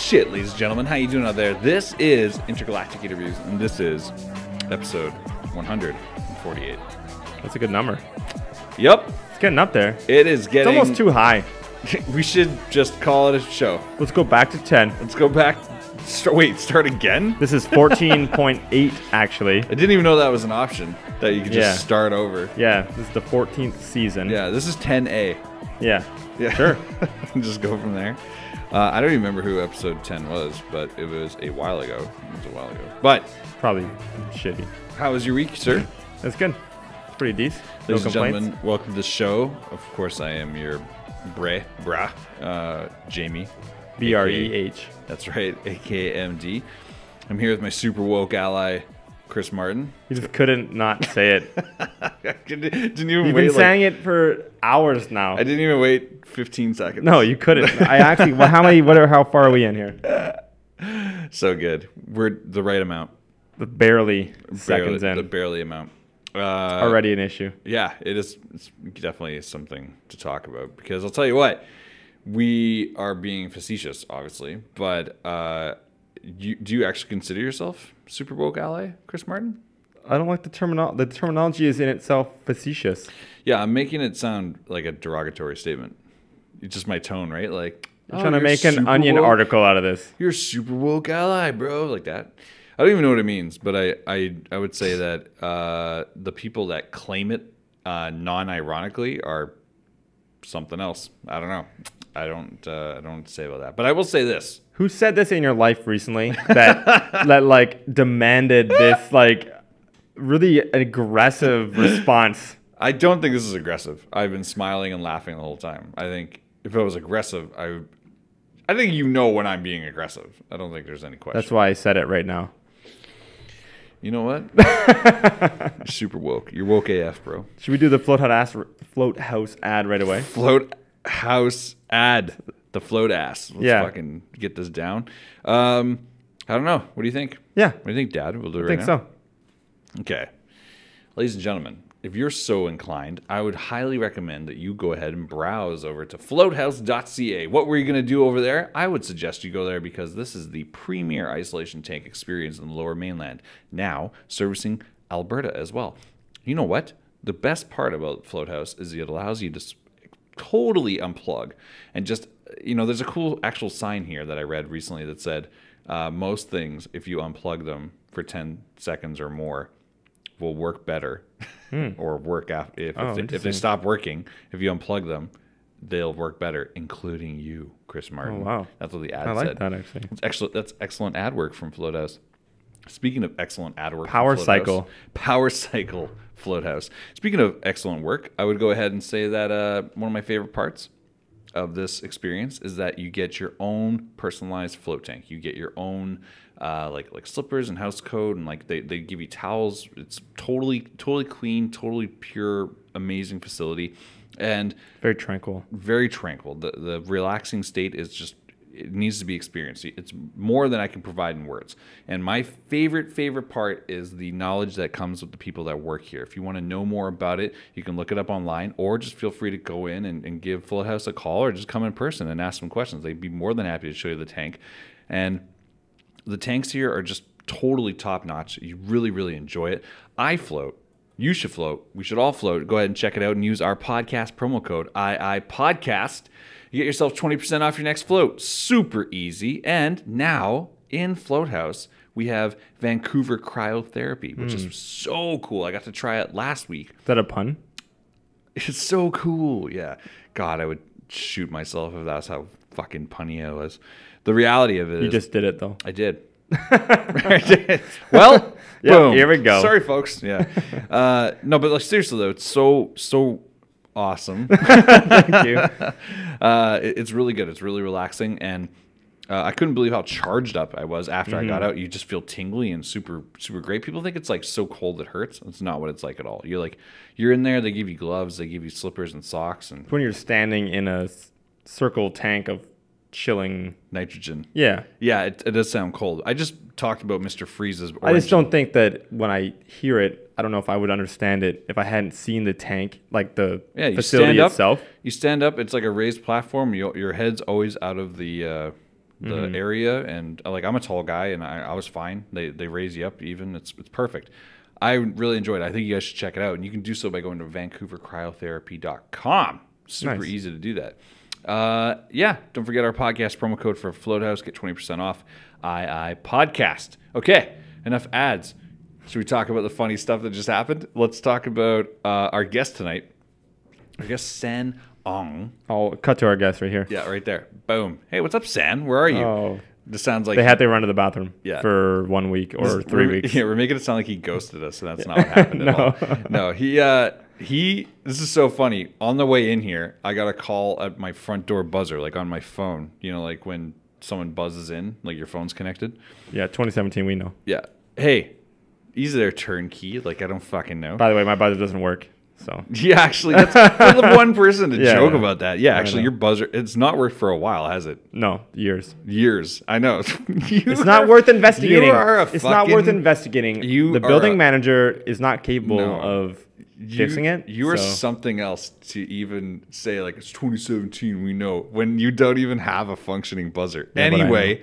shit, ladies and gentlemen. How you doing out there? This is Intergalactic Interviews, and this is episode 148. That's a good number. Yep. It's getting up there. It is getting... It's almost too high. We should just call it a show. Let's go back to 10. Let's go back... Start again? This is 14.8, actually. I didn't even know that was an option, that you could just start over. Yeah, this is the 14th season. Yeah, this is 10A. Yeah, sure. Just go from there. I don't even remember who episode 10 was, but it was a while ago. But probably shitty. How was your week, sir? That's good. It's pretty decent. Ladies and gentlemen, welcome to the show. Of course, I am your Jayme. B-R-E-H. That's right, aka MD. I'm here with my super woke ally, Chris Martin. You just couldn't not say it. didn't even You've wait. Been saying it for hours now. I didn't even wait 15 seconds. No, you couldn't. I actually. How far are we in here? So good. We're the right amount. Barely seconds in. The barely amount. Already an issue. Yeah, it is. It's definitely something to talk about because I'll tell you what. We are being facetious, obviously, but do you actually consider yourself super woke ally, Chris Martin? I don't like the terminology. The terminology is in itself facetious. Yeah, I'm making it sound like a derogatory statement. It's just my tone, right? Like you're trying to make an Onion article out of this. You're a super woke ally, bro, like that. I don't even know what it means, but I would say that the people that claim it non-ironically are something else. I don't know. I don't say about that, but I will say this: who said this in your life recently that like demanded this like really aggressive response? I don't think this is aggressive. I've been smiling and laughing the whole time. I think if I was aggressive, I think you know when I'm being aggressive. I don't think there's any question. That's why I said it right now. You know what? You're super woke. You're woke AF, bro. Should we do the float house ad right away? Float house ad, the float ass. Let's fucking get this down. I don't know. What do you think? Yeah. What do you think, Dad? We'll do it right now. I think so. Okay. Ladies and gentlemen, if you're so inclined, I would highly recommend that you go ahead and browse over to floathouse.ca. What were you going to do over there? I would suggest you go there because this is the premier isolation tank experience in the Lower Mainland, now servicing Alberta as well. You know what? The best part about Floathouse is it allows you to totally unplug and just, there's a cool actual sign here that I read recently that said most things, if you unplug them for 10 seconds or more, will work better or work after. If they stop working, if you unplug them, they'll work better, including you, Chris Martin. Oh, wow. That's what the ad said. I like that, actually. That's excellent ad work from Floathouse. Speaking of excellent ad work, Power Cycle Floathouse. Speaking of excellent work, I would go ahead and say that one of my favorite parts of this experience is that you get your own personalized float tank. You get your own like slippers and house coat, and like they give you towels. It's totally clean, totally pure, amazing facility, and very tranquil. The relaxing state is just. It needs to be experienced. It's more than I can provide in words. And my favorite part is the knowledge that comes with the people that work here. If you want to know more about it, you can look it up online, or just feel free to go in and give Floathouse a call, or just come in person and ask some questions. They'd be more than happy to show you the tank. And the tanks here are just totally top-notch. You really enjoy it. I float. You should float. We should all float. Go ahead and check it out and use our podcast promo code IIPodcast. You get yourself 20% off your next float. Super easy. And now in Floathouse, we have Vancouver cryotherapy, which is so cool. I got to try it last week. Is that a pun? It's so cool. Yeah. God, I would shoot myself if that's how fucking punny I was. The reality of it is... You just did it, though. I did. I did. Well, boom. Here we go. Sorry, folks. Yeah. No, but like seriously, though, it's so awesome. Thank you. It's really good. It's really relaxing, and I couldn't believe how charged up I was after I got out. You just feel tingly and super great. People think it's like so cold it hurts. It's not what it's like at all. You're in there. They give you gloves. They give you slippers and socks. And when you're standing in a circle tank of chilling nitrogen. Yeah. It does sound cold. I just talked about Mr. Freeze's origin. I just don't think that when I hear it, I don't know if I would understand it if I hadn't seen the tank, like the facility itself. You stand up. It's like a raised platform. Your head's always out of the the area, and like I'm a tall guy, and I was fine. They raise you up even. It's perfect. I really enjoyed it. I think you guys should check it out, and you can do so by going to vancouvercryotherapy.com. Super easy to do that. Yeah, don't forget our podcast promo code for Floathouse. Get 20% off. II Podcast. Okay, enough ads. Should we talk about the funny stuff that just happened? Let's talk about our guest tonight. Our guest, San Ong. I'll cut to our guest right here. Yeah, right there. Boom. Hey, what's up, San? Where are you? Oh, this sounds like they had to run to the bathroom for 1 week or 3 weeks. Yeah, we're making it sound like he ghosted us, and that's not what happened at all. No, he. This is so funny. On the way in here, I got a call at my front door buzzer, like on my phone. You know, like when someone buzzes in, like your phone's connected. Yeah, 2017, we know. Yeah. Hey, he's their turnkey. Like, I don't fucking know. By the way, my buzzer doesn't work. So yeah, actually, that's for the one person to joke about that. Yeah, actually, your buzzer, it's not worked for a while, has it? No, years. Years. I know. It's not worth investigating. It's not worth investigating. The building manager is not capable of fixing it. You are something else to even say, like, it's 2017, we know, when you don't even have a functioning buzzer. Yeah, anyway,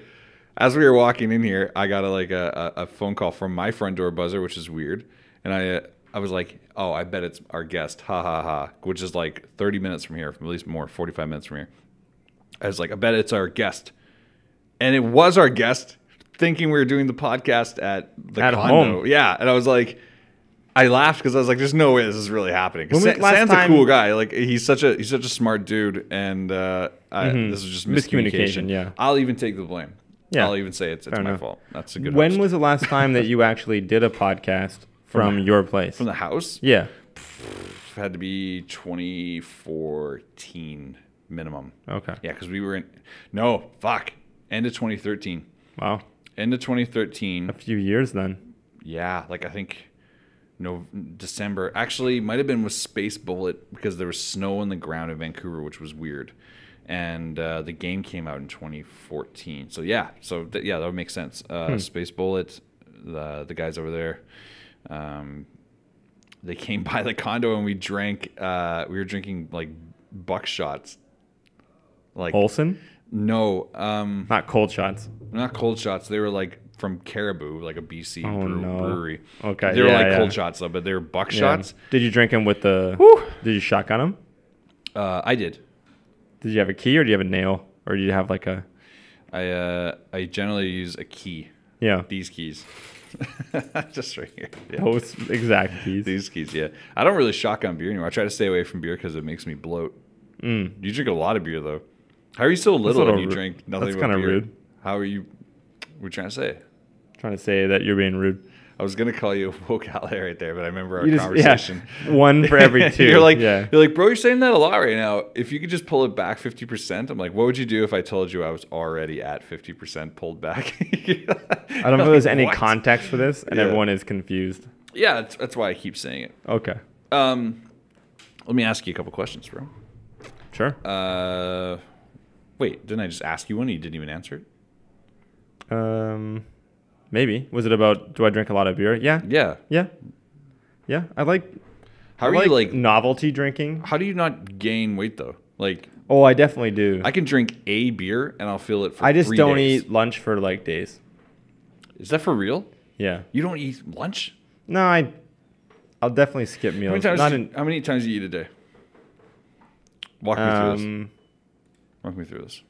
as we were walking in here, I got a phone call from my front door buzzer, which is weird. And I was like, oh, I bet it's our guest, ha ha ha, which is like 30 minutes from here, at least more, 45 minutes from here. I was like, I bet it's our guest. And it was our guest, thinking we were doing the podcast at the condo. Home. Yeah, and I was like, I laughed because I was like, there's no way this is really happening. Sam's a cool guy. Like, he's such a smart dude, and this was just miscommunication. Yeah, I'll even take the blame. Yeah, I'll even say it's my fault. That's a good. When was the last time that you actually did a podcast from your place? From the house? Yeah. Had to be 2014 minimum. Okay. Yeah, because we were end of 2013. Wow. End of 2013. A few years then. Yeah, like I think December. Actually, might have been with Space Bullet because there was snow on the ground in Vancouver, which was weird. And the game came out in 2014. So yeah, that would make sense. Space Bullet, the guys over there. They came by the condo and we drank. We were drinking like buckshots. Like Olsen? No, not cold shots. Not cold shots. They were like from Caribou, like a BC brewery. Okay, they were like cold shots though, but they were buckshots. Yeah. Did you drink them with the? Did you shotgun them? I did. Did you have a key or do you have a nail or do you have like a? I generally use a key. Yeah. These keys. Just right here. Yeah. Those exact keys. These keys, yeah. I don't really shotgun beer anymore. I try to stay away from beer because it makes me bloat. You drink a lot of beer, though. How are you so little and you drink nothing but beer? That's kind of rude. How are you? What are you trying to say? Trying to say that you're being rude. I was going to call you a woke ally right there, but I remember our conversation. Yeah, one for every two. You're like, bro, you're saying that a lot right now. If you could just pull it back 50%, I'm like, what would you do if I told you I was already at 50% pulled back? I don't know if there's any context for this, and everyone is confused. Yeah, that's why I keep saying it. Okay. Let me ask you a couple questions, bro. Sure. Wait, didn't I just ask you one and you didn't even answer it? Maybe. Was it about, do I drink a lot of beer? Yeah. Yeah. Yeah. Yeah. I like novelty drinking. How do you not gain weight though? Like, oh, I definitely do. I can drink a beer and I'll feel it for 3 days. I just don't eat lunch for like days. Is that for real? Yeah. You don't eat lunch? No, I'll definitely skip meals. How many times do you eat a day? Walk me through this.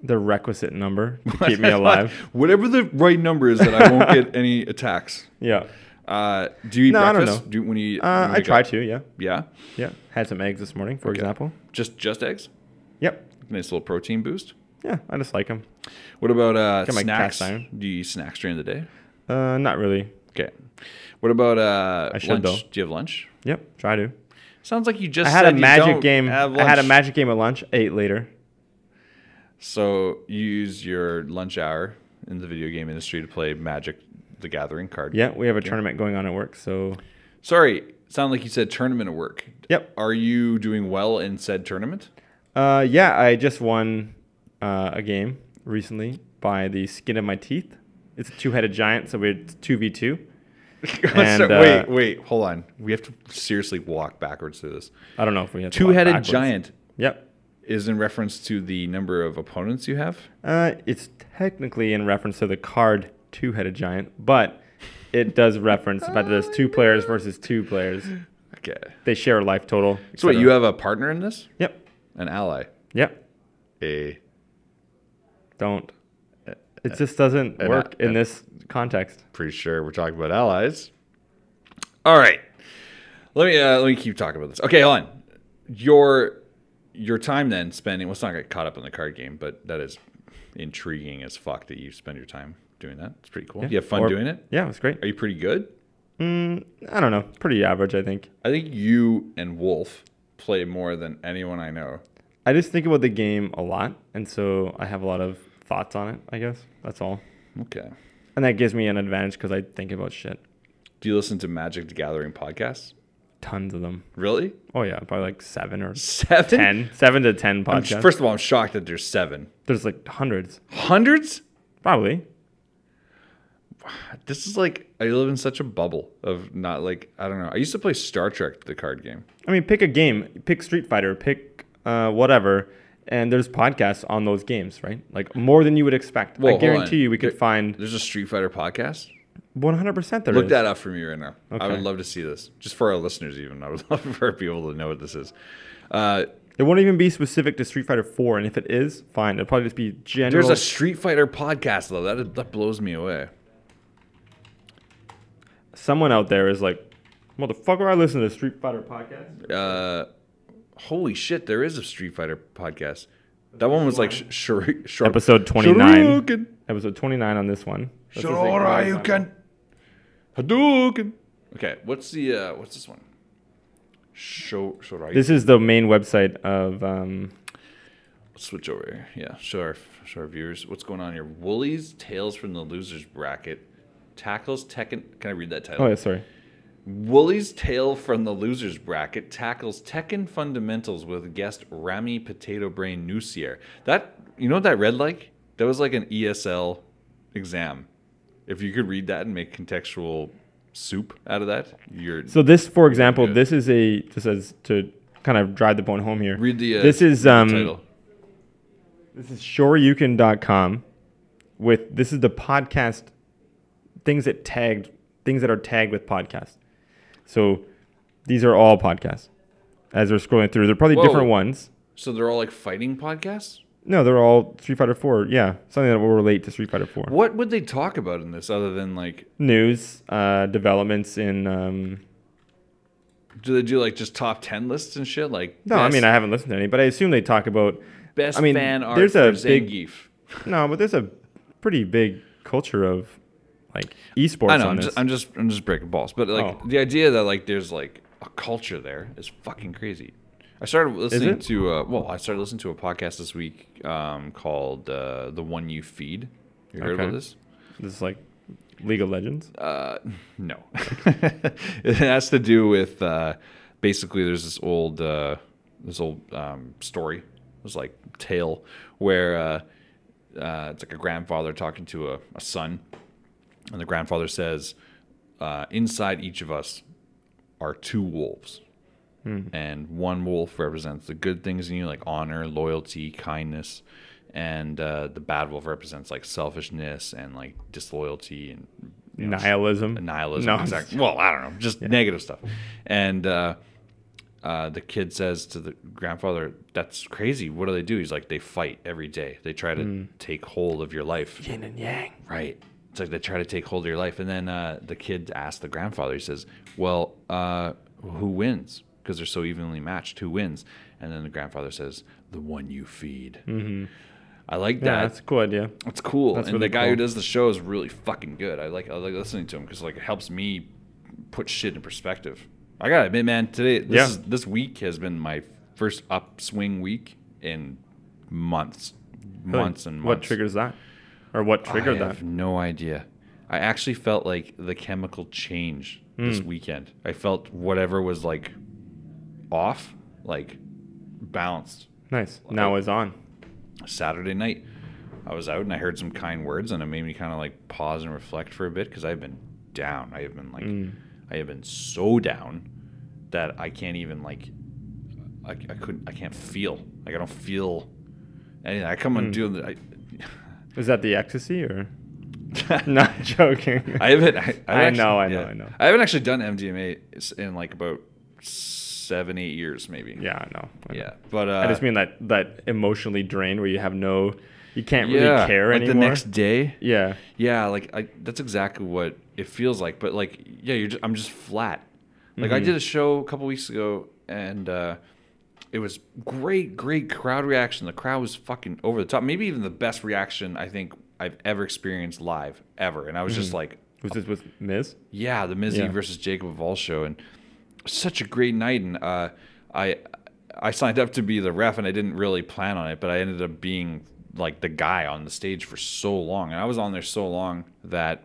The requisite number to keep me alive. Whatever the right number is that I won't get any attacks. Yeah. Do you eat breakfast? I don't know. I try to, yeah. Yeah? Yeah. Had some eggs this morning, for example. Just eggs? Yep. Nice little protein boost? Yeah, I just like them. What about snacks? Do you eat snacks during the day? Not really. Okay. What about I should, lunch? Though. Do you have lunch? Yep, try to. Sounds like you just I had a magic game at lunch, ate later. So you use your lunch hour in the video game industry to play Magic the Gathering card. Yeah, we have a tournament going on at work, so... Sorry, sound like you said tournament at work. Yep. Are you doing well in said tournament? Yeah, I just won a game recently by the skin of my teeth. It's a two-headed giant, so it's 2v2. Wait, hold on. We have to seriously walk backwards through this. I don't know if we have to two-headed giant. Yep. is in reference to the number of opponents you have? It's technically in reference to the card two-headed giant, but it does reference the fact that there's 2 players versus 2 players. Okay. They share a life total. So wait, you have a partner in this? Yep. An ally? Yep. Don't. It just doesn't work in this context. Pretty sure we're talking about allies. All right. Let me keep talking about this. Okay, hold on. Your time then spending, let's not get caught up in the card game, but that is intriguing as fuck that you spend your time doing that. It's pretty cool. Yeah. You have fun doing it? Yeah, it was great. Are you pretty good? I don't know. Pretty average, I think. I think you and Wolf play more than anyone I know. I just think about the game a lot, and so I have a lot of thoughts on it, I guess. That's all. Okay. And that gives me an advantage because I think about shit. Do you listen to Magic the Gathering podcasts? Tons of them. Really? Oh, yeah. Probably like 7 or 7? 10. 7 to 10 podcasts. First of all, I'm shocked that there's 7. There's like hundreds. Hundreds? Probably. This is like, I live in such a bubble of not like, I don't know. I used to play Star Trek, the card game. I mean, pick a game. Pick Street Fighter. Pick whatever. And there's podcasts on those games, right? Like more than you would expect. Whoa, I guarantee you we could find... There's a Street Fighter podcast? 100% there Look is. that up for me right now. Okay. I would love to see this. Just for our listeners even. I would love for people to know what this is. It won't even be specific to Street Fighter 4. And if it is, fine. It'll probably just be general... There's a Street Fighter podcast, though. That blows me away. Someone out there is like, motherfucker, I listen to Street Fighter podcast. Holy shit, there is a Street Fighter podcast. That one was like Episode 29. Shoryuken. Episode 29 on this one. Shoryuken. Hadouken. Okay, what's this one? Shoryuken. This is the main website of... Let's switch over here. Yeah, show our viewers what's going on here. Woolies Tales from the Losers Bracket tackles Tekken. Can I read that title? Oh, yeah, sorry. Woolies Tale from the Losers Bracket tackles Tekken fundamentals with guest Rami Potato Brain Nusier. You know what that read like? That was like an ESL exam. If you could read that and make contextual soup out of that, you're... So this, for example, this is just as to kind of drive the point home here. Read the this is the title. This is shoryuken.com this is the podcast things that are tagged with podcasts. So these are all podcasts. As we're scrolling through, they're probably different ones. So they're all like fighting podcasts? No, they're all Street Fighter 4. Yeah, something that will relate to Street Fighter 4. What would they talk about in this other than like news, developments in? Do they do like just top 10 lists and shit? Like no, I mean I haven't listened to any, but I assume they talk about best fan art there's for a big Zangief. No, but there's a pretty big culture of like esports. I know. On I'm just breaking balls, but like the idea that like there's like a culture there is fucking crazy. I started listening to a podcast this week called The One You Feed. You heard about this? This is like League of Legends? No. It has to do with basically there's this old story. It was like tale where it's like a grandfather talking to a son, and the grandfather says, inside each of us are 2 wolves. And one wolf represents the good things in you, like honor, loyalty, kindness. And the bad wolf represents like selfishness and like disloyalty and nihilism. Nihilism, no. exactly. Well, I don't know, just negative stuff. And the kid says to the grandfather, "That's crazy. What do? He's like, they fight every day. They try to take hold of your life. Yin and yang. Right. It's like they try to take hold of your life." And then the kid asks the grandfather, he says, "Well, who wins? Because they're so evenly matched. Who wins?" And then the grandfather says, "The one you feed." Mm-hmm. I like that. Yeah, that's a cool idea. It's cool. That's and really the guy cool. who does the show is really fucking good. I like listening to him because like it helps me put shit in perspective. I gotta admit, man, this week has been my first upswing week in months. Really? Months and months. What triggers that? Or what triggered that? I have no idea. I actually felt like the chemical change this weekend. I felt whatever was like off, like balanced. Nice. Now it's on. Saturday night, I was out and I heard some kind words, and it made me kind of like pause and reflect for a bit because I've been down. I have been like, I have been so down that I can't even like. I can't feel. Like, I don't feel anything. I come and do the. Is that the ecstasy or? Not joking. I haven't. I know. I haven't actually done MDMA in like about 7-8 years, maybe. Yeah, I know. Yeah, but I just mean that emotionally drained where you have you can't really care like anymore. the next day. Yeah. Yeah, like that's exactly what it feels like. But like, yeah, I'm just flat. Like I did a show a couple weeks ago, and it was great crowd reaction. The crowd was fucking over the top. Maybe even the best reaction I think I've ever experienced live ever. And I was just like, was this with Miz? Yeah, the Mizzy versus Jacob of all show, and such a great night. And I signed up to be the ref, and I didn't really plan on it, but I ended up being like the guy on the stage for so long, and I was on there so long that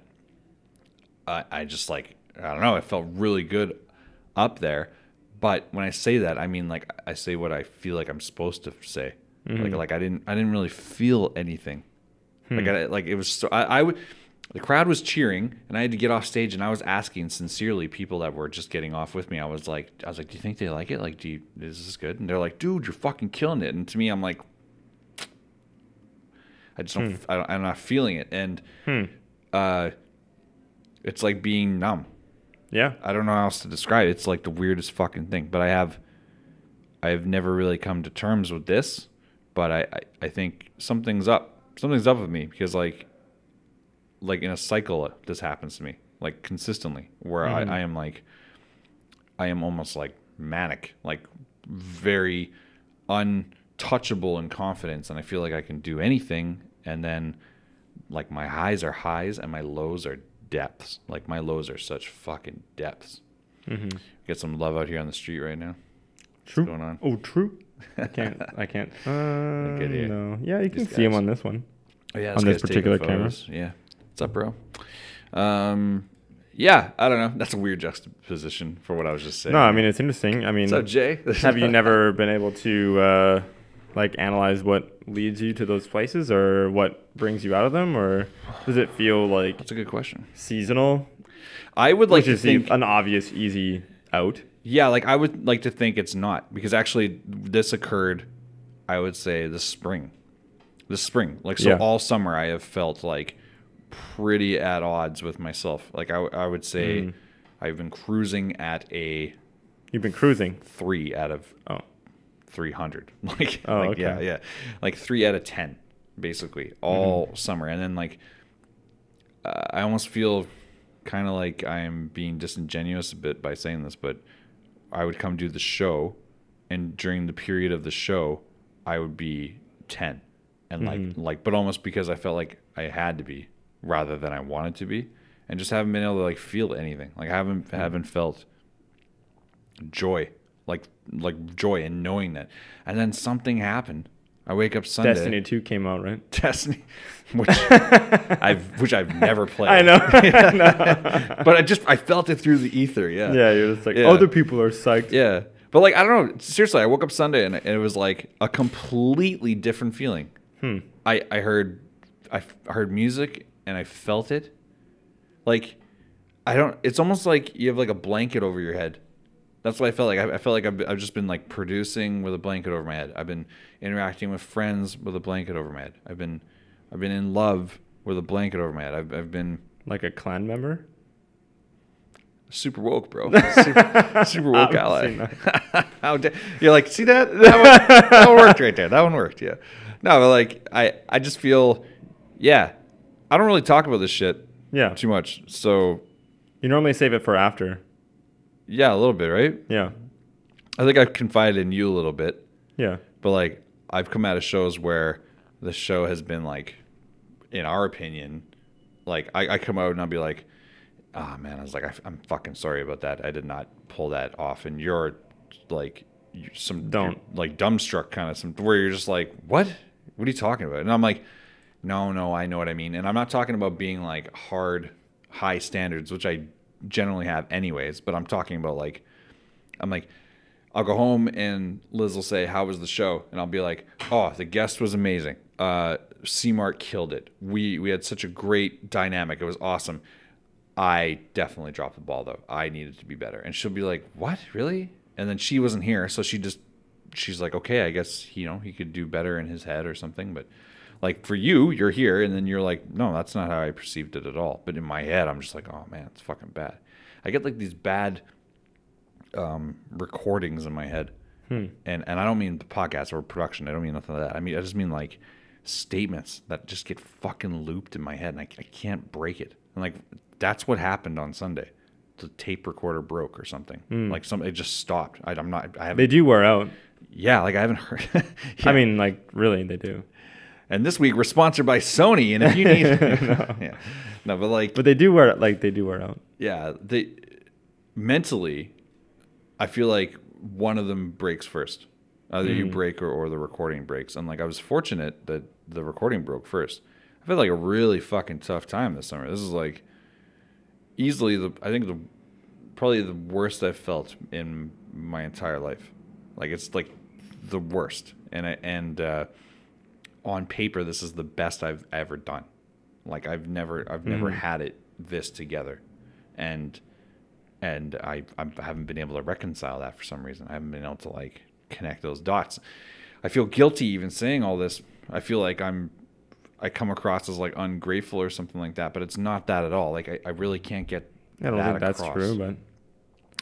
I just like, I don't know, it felt really good up there. But when I say that, I mean like I say what I feel like I'm supposed to say. Like I didn't really feel anything. Like it was so the crowd was cheering, and I had to get off stage, and I was asking sincerely people that were just getting off with me. I was like, do you think they like it? Like, is this good? And they're like, dude, you're fucking killing it. And to me, I'm like, I just don't. I'm not feeling it, and it's like being numb. Yeah, I don't know how else to describe it. It's like the weirdest fucking thing. But I've never really come to terms with this. But I think something's up. Something's up with me, because like in a cycle, this happens to me like consistently, where I am almost like manic, like very untouchable in confidence, and I feel like I can do anything, and then like my highs are highs and my lows are depths. Like my lows are such fucking depths. Get some love out here on the street right now. True. What's going on? Oh, true. I can't. No. Yeah, you can These see him guys. on this one. Oh, yeah, On this particular camera. Yeah. What's up, bro? Yeah, I don't know. That's a weird juxtaposition for what I was just saying. No, I mean, it's interesting. I mean, What's up, Jay? have you never been able to like analyze what leads you to those places, or what brings you out of them, or does it feel like That's a good question. seasonal? I would like Which to is think an obvious easy out. Yeah, like I would like to think it's not, because actually this occurred, I would say this spring. Like, so all summer I have felt like pretty at odds with myself. Like I would say I've been cruising at a You've been cruising 3 out of 300. Like, okay. yeah. Like 3 out of 10 basically all summer. And then like I almost feel kind of like I'm being disingenuous a bit by saying this, but I would come do the show, and during the period of the show I would be 10, and like but almost because I felt like I had to be rather than I wanted to be, and just haven't been able to like feel anything. Like I haven't felt joy, like joy in knowing that. And then something happened. I wake up Sunday. Destiny 2 came out, right? Destiny, which I've never played. I know. But I felt it through the ether. Yeah. Yeah, you're just like, other people are psyched. Yeah. But like, I don't know. Seriously, I woke up Sunday and it was like a completely different feeling. I heard music and I felt it. Like, it's almost like you have like a blanket over your head. That's what I felt like. I felt like I've just been like producing with a blanket over my head. I've been interacting with friends with a blanket over my head. I've been in love with a blanket over my head. I've been like a clan member. Super woke, bro. Super woke ally. You're like, see that? That one worked right there. That one worked. Yeah. No, but like I just feel, I don't really talk about this shit. Too much. So you normally save it for after. Yeah, a little bit, right? Yeah. I think I've confided in you a little bit. Yeah. But like I've come out of shows where the show has been like, in our opinion, like I come out and I'll be like, oh man, I was like, I'm fucking sorry about that. I did not pull that off. And you're like, you're dumbstruck kind of where you're just like, what are you talking about? And I'm like, no, I know what I mean. And I'm not talking about being like high standards, which I generally have anyways, but I'm talking about like, I'll go home and Liz will say, how was the show? And I'll be like, oh, the guest was amazing. C-Mart killed it. We had such a great dynamic. It was awesome. I definitely dropped the ball though. I needed to be better. And she'll be like, what, really? And then she wasn't here, so she just she's like, okay, I guess he could do better in his head or something. But like for you, you're here, and then you're like, no, that's not how I perceived it at all. But in my head, I'm just like, oh man, it's fucking bad. I get like these bad recordings in my head, and I don't mean the podcast or production. I don't mean nothing like that. I just mean like statements that just get fucking looped in my head, and I can't break it. And like that's what happened on Sunday. The tape recorder broke or something. Like it just stopped. I haven't. They do wear out. Yeah, like I haven't heard. Yeah. I mean, like really, they do. And this week we're sponsored by Sony, and if you need, but they do wear out. Yeah, they mentally, I feel like one of them breaks first. Either you break or the recording breaks. And like I was fortunate that the recording broke first. I've had like a really fucking tough time this summer. This is like easily probably the worst I've felt in my entire life. Like it's like the worst. And on paper, this is the best I've ever done. Like I've never had it this together, and I haven't been able to reconcile that for some reason. I haven't been able to like connect those dots. I feel guilty even saying all this. I feel like I come across as like ungrateful or something like that, but it's not that at all. Like I really can't get. I don't think that's true, but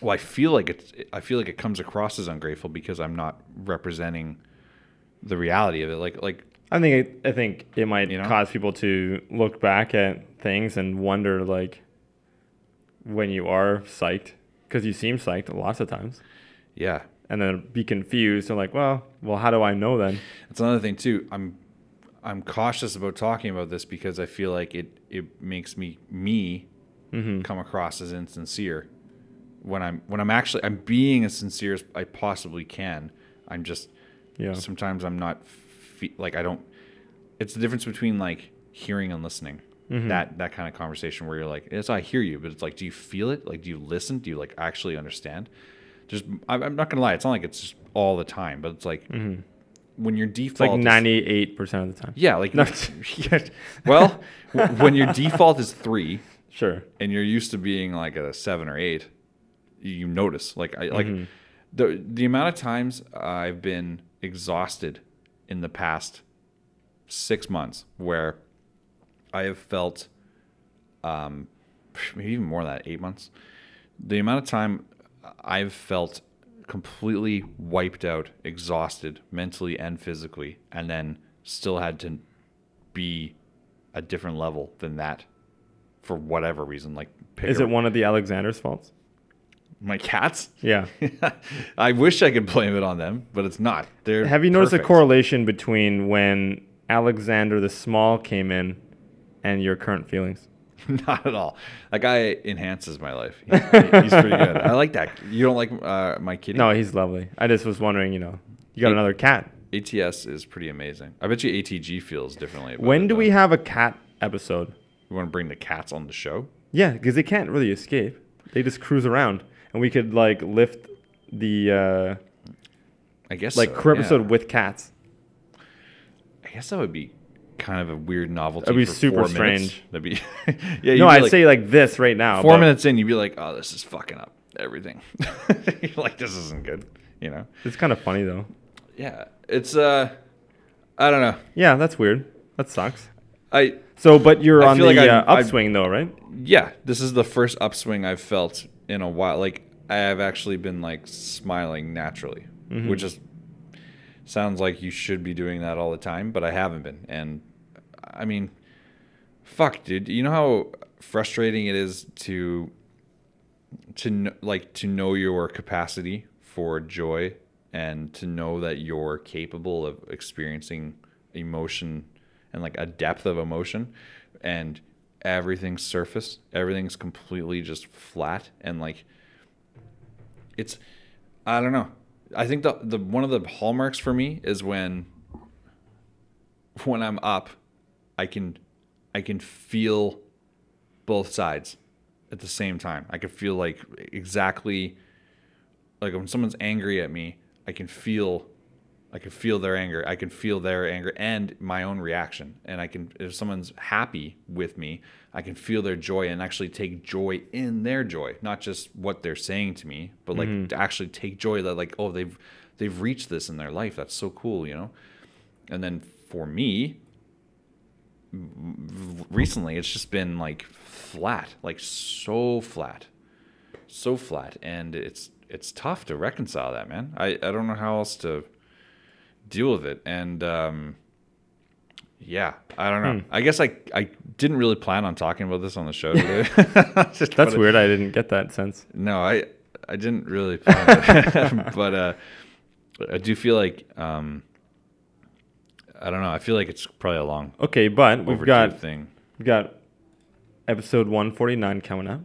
well, I feel like it comes across as ungrateful because I'm not representing the reality of it. Like I think it might cause people to look back at things and wonder like when you are psyched, because you seem psyched lots of times. Yeah. And then be confused and like, well, how do I know then? That's another thing too. I'm cautious about talking about this because I feel like it makes me come across as insincere when I'm being as sincere as I possibly can. I'm just sometimes I'm not like I don't. It's the difference between like hearing and listening. That kind of conversation where you're like, yes, I hear you, but it's like, do you feel it? Like, do you listen? Do you like actually understand? I'm not gonna lie, it's not like it's just all the time, but it's like when your default it's like 98% of the time. Yeah, like well, when your default is 3, sure, and you're used to being like at a 7 or 8, you notice like the amount of times I've been exhausted in the past 6 months where I have felt maybe even more than that, 8 months. The amount of time I've felt completely wiped out, exhausted mentally and physically, and then still had to be a different level than that for whatever reason. Like, is it one of the Alexander's faults? My cats? Yeah. I wish I could blame it on them, but it's not. Have you noticed a correlation between when Alexander the Small came in and your current feelings? Not at all. That guy enhances my life. He's pretty good. I like that. You don't like my kitty? No, he's lovely. I just was wondering, you got another cat. ATS is pretty amazing. I bet you ATG feels differently. When do we have a cat episode? You want to bring the cats on the show? Yeah, because they can't really escape. They just cruise around. And we could like lift the I guess like crew episode with cats. I guess that would be kind of a weird novelty. That'd be for super 4 strange. That'd be yeah. No, I'd say like this right now. 4 minutes in, you'd be like, "Oh, this is fucking up everything." You're like, "This isn't good," It's kind of funny though. Yeah, it's I don't know. Yeah, that's weird. That sucks. But you're on the upswing though, right? Yeah, this is the first upswing I've felt in a while. Like I have actually been like smiling naturally, which is sounds like you should be doing that all the time, but I haven't been. And I mean, fuck, dude. You know how frustrating it is to know your capacity for joy and to know that you're capable of experiencing emotion and like a depth of emotion, and everything's surface, everything's completely just flat, and like it's, I don't know. I think the one of the hallmarks for me is when I'm up, I can feel both sides at the same time. I can feel like exactly like when someone's angry at me, I can feel I can feel their anger. I can feel their anger and my own reaction. And if someone's happy with me, I can feel their joy and actually take joy in their joy, not just what they're saying to me, but like to actually take joy that like, oh, they've reached this in their life. That's so cool, you know? And then for me, recently, it's just been like flat, like so flat. And it's tough to reconcile that, man. I don't know how else to deal with it. And yeah, I don't know. I guess I didn't really plan on talking about this on the show today. That's weird. I didn't get that sense. No, I didn't really plan it. But I do feel like I don't know. I feel like it's probably a long but we've got thing. We got episode 149 coming up.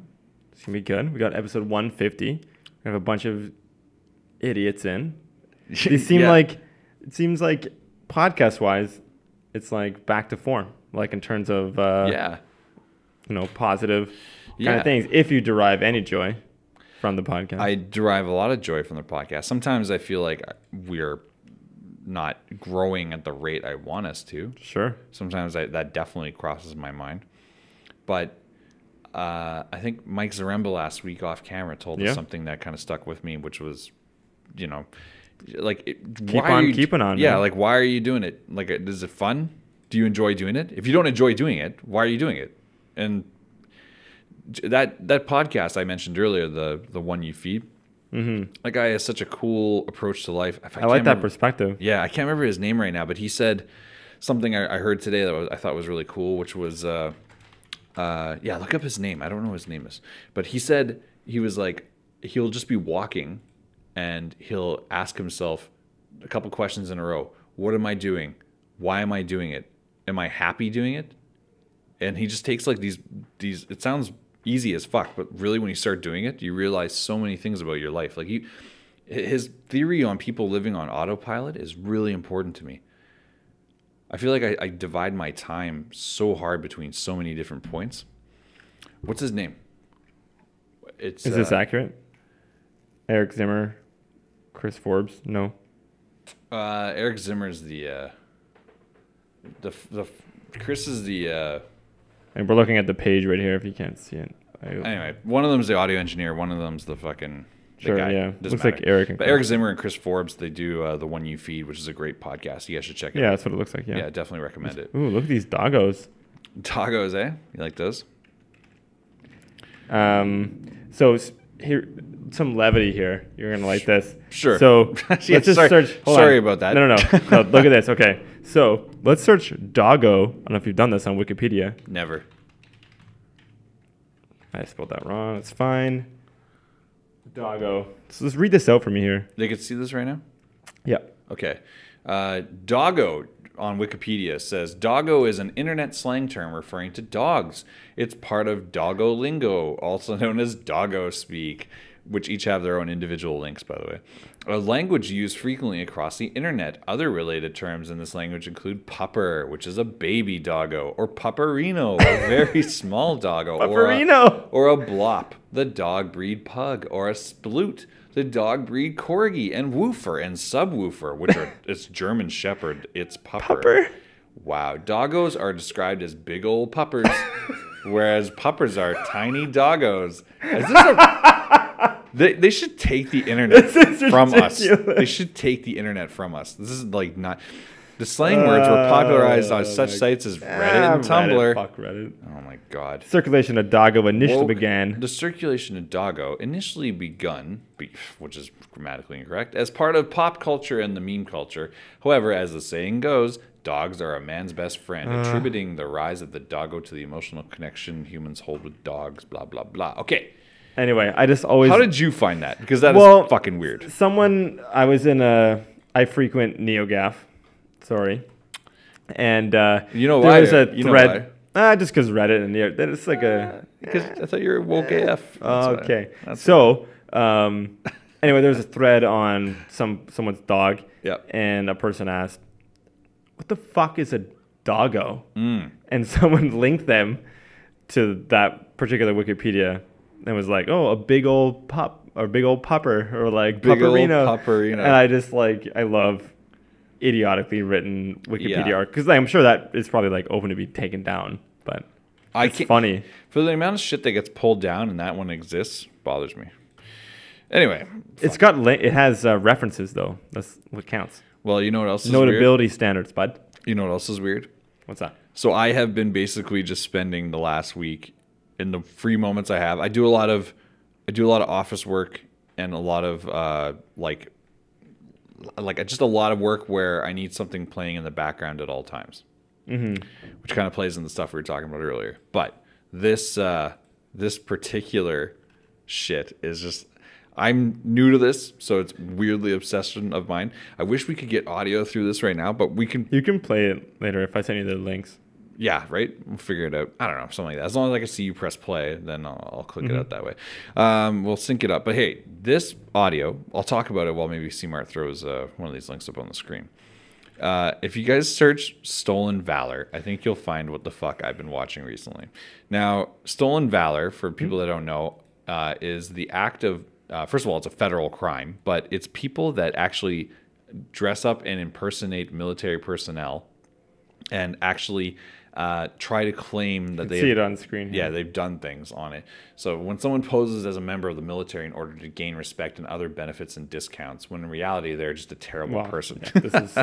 It's gonna be good. We got episode 150. We have a bunch of idiots in. These seem like it seems like podcast wise, it's like back to form. Like in terms of positive kind of things. If you derive any joy from the podcast, I derive a lot of joy from the podcast. Sometimes I feel like we're not growing at the rate I want us to. Sure. Sometimes that definitely crosses my mind. But I think Mike Zaremba last week off camera told us something that kind of stuck with me, which was, like keeping on. Yeah, man. like why are you doing it? Like, is it fun? Do you enjoy doing it? If you don't enjoy doing it, why are you doing it? And that podcast I mentioned earlier, the one you feed. Mm-hmm. That guy has such a cool approach to life. I like that perspective. Yeah, I can't remember his name right now, but he said something I heard today that I thought was really cool, which was, look up his name. I don't know what his name is. But he said he was like, he'll just be walking and he'll ask himself a couple questions in a row. What am I doing? Why am I doing it? Am I happy doing it? And he just takes like these, it sounds easy as fuck, but really when you start doing it, you realize so many things about your life. Like his theory on people living on autopilot is really important to me. I feel like I divide my time so hard between so many different points. What's his name? Is this accurate? Eric Zimmer, Chris Forbes? No. Eric Zimmer's the Chris is the. And we're looking at the page right here if you can't see it. Anyway, one of them's the audio engineer, one of them's the fucking guy. Yeah. Doesn't looks matter. Like Eric and But Eric Zimmer and Chris Forbes, they do the One You Feed, which is a great podcast. You guys should check it out. Yeah, that's what it looks like, yeah. Yeah, definitely recommend it. Ooh, look at these doggos. Doggos, eh? You like those? So here, some levity here. You're going to like this. Sure. So let's just search. Sorry about that. No. No, look at this. Okay. So let's search doggo. I don't know if you've done this on Wikipedia. Never. I spelled that wrong. It's fine. Doggo. So let's read this out for me here. They can see this right now? Yeah. Okay. Doggo on Wikipedia says, doggo is an internet slang term referring to dogs. It's part of doggo lingo, also known as doggo speak, which each have their own individual links, by the way. A language used frequently across the internet. Other related terms in this language include pupper, which is a baby doggo, or pupperino, a very small doggo, Pupperino! or a blop, the dog breed pug, or a sploot, the dog breed corgi, and woofer and subwoofer, which are it's German Shepherd, it's pupper. Wow, doggos are described as big old puppers, whereas puppers are tiny doggos. Is this They should take the internet from us. They should take the internet from us. This is like not... The slang words were popularized on such sites as Reddit and Tumblr. Fuck Reddit. Oh my god. Circulation of doggo initially began. The circulation of doggo initially begun, which is grammatically incorrect, as part of pop culture and the meme culture. However, as the saying goes, dogs are a man's best friend, attributing the rise of the doggo to the emotional connection humans hold with dogs, blah, blah, blah. Okay. Anyway, I just always... How did you find that? Because that is fucking weird. I frequent NeoGAF. Sorry. And you know why? There's a thread. Just because Reddit and Neo... It's like a... Because I thought you were woke AF. Okay. So, anyway, there's a thread on someone's dog. Yep. And a person asked, what the fuck is a doggo? And someone linked them to that particular Wikipedia and was like, oh, a big old pup or big old pupper or like big pupperino. Old pupperino. And I just like, I love idiotically written Wikipedia Yeah. article. Because I'm sure that is probably like open to be taken down. But it's funny. For the amount of shit that gets pulled down and that one exists, bothers me. Anyway. It's got it has references, though. That's what counts. Well, you know what else is weird? Notability standards, bud. You know what else is weird? What's that? So I have been basically just spending the last week in the free moments I have. I do a lot of office work and a lot of like just a lot of work where I need something playing in the background at all times, which kind of plays in the stuff we were talking about earlier. But this particular shit is just. I'm new to this, so it's weirdly obsession of mine. I wish we could get audio through this right now, but we can. You can play it later if I send you the links. Yeah, right? We'll figure it out. I don't know, something like that. As long as I can see you press play, then I'll click it out that way. We'll sync it up. But hey, this audio, I'll talk about it while maybe C-Mart throws one of these links up on the screen. If you guys search Stolen Valor, I think you'll find what the fuck I've been watching recently. Now, Stolen Valor, for people that don't know, is the act of... first of all, it's a federal crime, but it's people that actually dress up and impersonate military personnel and actually try to claim that they see it on screen here. Yeah, they've done things on it. So when someone poses as a member of the military in order to gain respect and other benefits and discounts, when in reality they're just a terrible person. Yeah, this is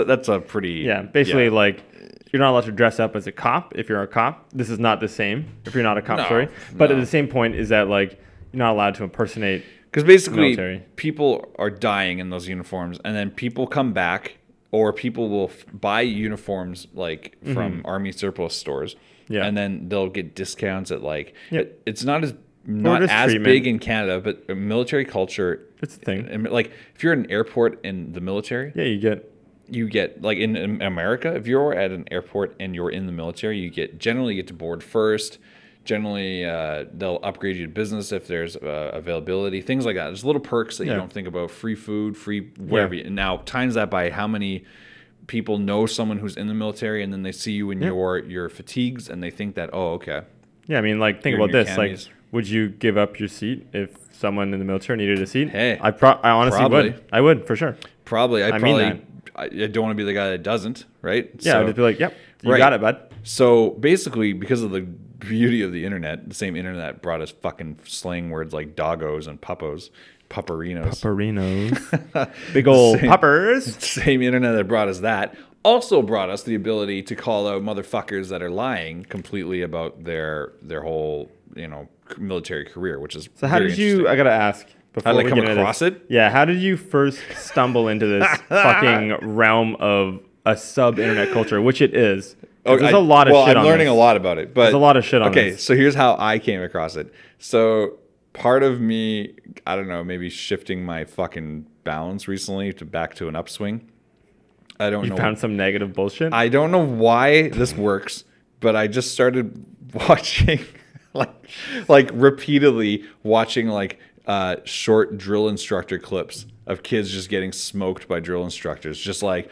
that's a pretty basically like you're not allowed to dress up as a cop if you're a cop. This is not the same if you're not a cop. Sorry, but at the same point is that like. You're not allowed to impersonate because basically military. People are dying in those uniforms, and then people come back, or people will buy uniforms like from army surplus stores, and then they'll get discounts at like it's not as big in Canada, but military culture. It's a thing. Like if you're at an airport in the military, you get like in America, if you're at an airport and you're in the military, you generally get to board first. Generally, they'll upgrade you to business if there's availability, things like that. There's little perks that you don't think about: free food, free wherever. And now times that by how many people know someone who's in the military, and then they see you in your fatigues, and they think that okay. Yeah, I mean, like think about this: like, would you give up your seat if someone in the military needed a seat? Hey, I honestly would. I would for sure. Probably. I don't want to be the guy that doesn't. Right? Yeah, I'd just be like, yep, you got it, bud. So basically, because of the beauty of the internet, the same internet that brought us fucking slang words like doggos and puppos, pupperinos. Big old puppers. Same internet that brought us that also brought us the ability to call out motherfuckers that are lying completely about their whole, military career, which is so. How did you? I gotta ask. How did I come across it? Yeah. How did you first stumble into this fucking realm of a sub-internet culture, which it is? There's a lot of shit on this. I'm learning a lot about it. But there's a lot of shit on this. Okay, so here's how I came across it. So part of me, I don't know, maybe shifting my fucking balance recently back to an upswing. I don't know. You found some negative bullshit? I don't know why this works, but I just started watching, like repeatedly watching short drill instructor clips of kids just getting smoked by drill instructors, just like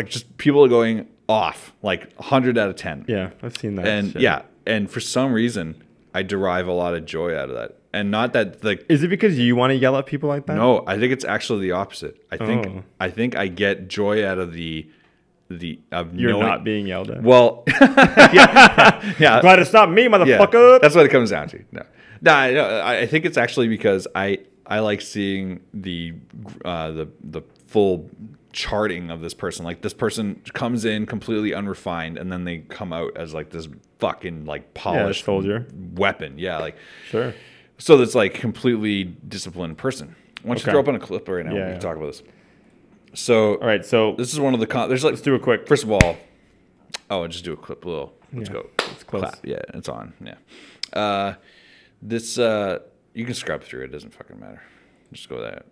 just people going off, like 100 out of 10. Yeah, I've seen that. And and for some reason, I derive a lot of joy out of that. And not that is it because you want to yell at people like that? No, I think it's actually the opposite. I think I get joy out of you're not being yelled at. Well, yeah. Try to stop me, motherfucker. Yeah, that's what it comes down to. No, I think it's actually because I like seeing the full charting of this person. Like this person comes in completely unrefined, and then they come out as like this fucking like polished soldier weapon. Yeah, like sure. So that's like completely disciplined person. Why don't you throw up on a clip right now? We can talk about this. So all right, so this is one of the there's like, let's do a quick. First of all, I'll just do a clip. Let's go. It's close. Clap. Yeah, it's on. Yeah. This you can scrub through it. It doesn't fucking matter. Just go there.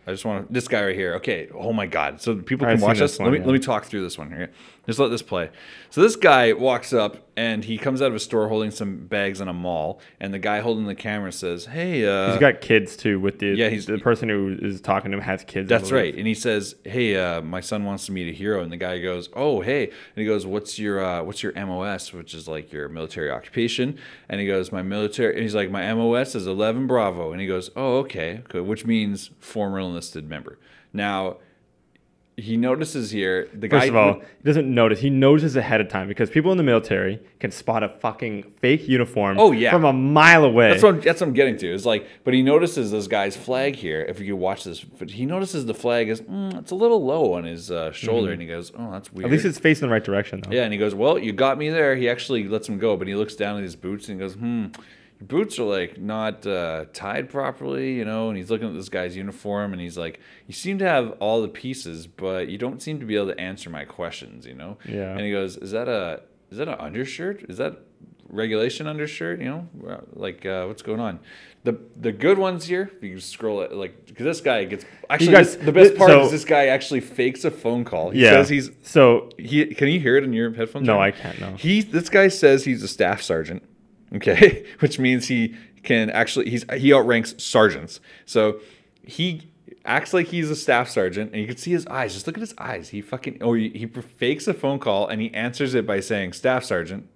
I just want this guy right here. Okay. Oh my God. So people can watch us. Let me talk through this one here. Just let this play. So this guy walks up and he comes out of a store holding some bags in a mall, and the guy holding the camera says, "Hey, he's got kids too. With the person who is talking to him has kids. That's right." And he says, "Hey, my son wants to meet a hero." And the guy goes, "Oh, hey." And he goes, "What's your MOS, which is like your military occupation?" And he goes, "My military." And he's like, "My MOS is 11 Bravo." And he goes, "Oh, okay," which means former enlisted member. Now, he notices here the guy. First of all, he doesn't notice. He notices ahead of time because people in the military can spot a fucking fake uniform. Oh, yeah. From a mile away. That's what I'm getting to. Is like, but he notices this guy's flag here. If you watch this, but he notices the flag is it's a little low on his shoulder, and he goes, "Oh, that's weird." At least it's facing the right direction, though. Yeah, and he goes, "Well, you got me there." He actually lets him go, but he looks down at his boots and he goes, Your boots are like not tied properly, you know." And he's looking at this guy's uniform, and he's like, "You seem to have all the pieces, but you don't seem to be able to answer my questions, you know." Yeah. And he goes, "Is that an undershirt? Is that regulation undershirt? You know, like what's going on?" The good ones here, if you scroll it, like, because this guy gets actually the best part is this guy actually fakes a phone call. He says can you hear it in your headphones? No, I can't. No. This guy says he's a staff sergeant. Okay, which means he can actually he outranks sergeants. So he acts like he's a staff sergeant, and you can see his eyes. Just look at his eyes. He fakes a phone call, and he answers it by saying staff sergeant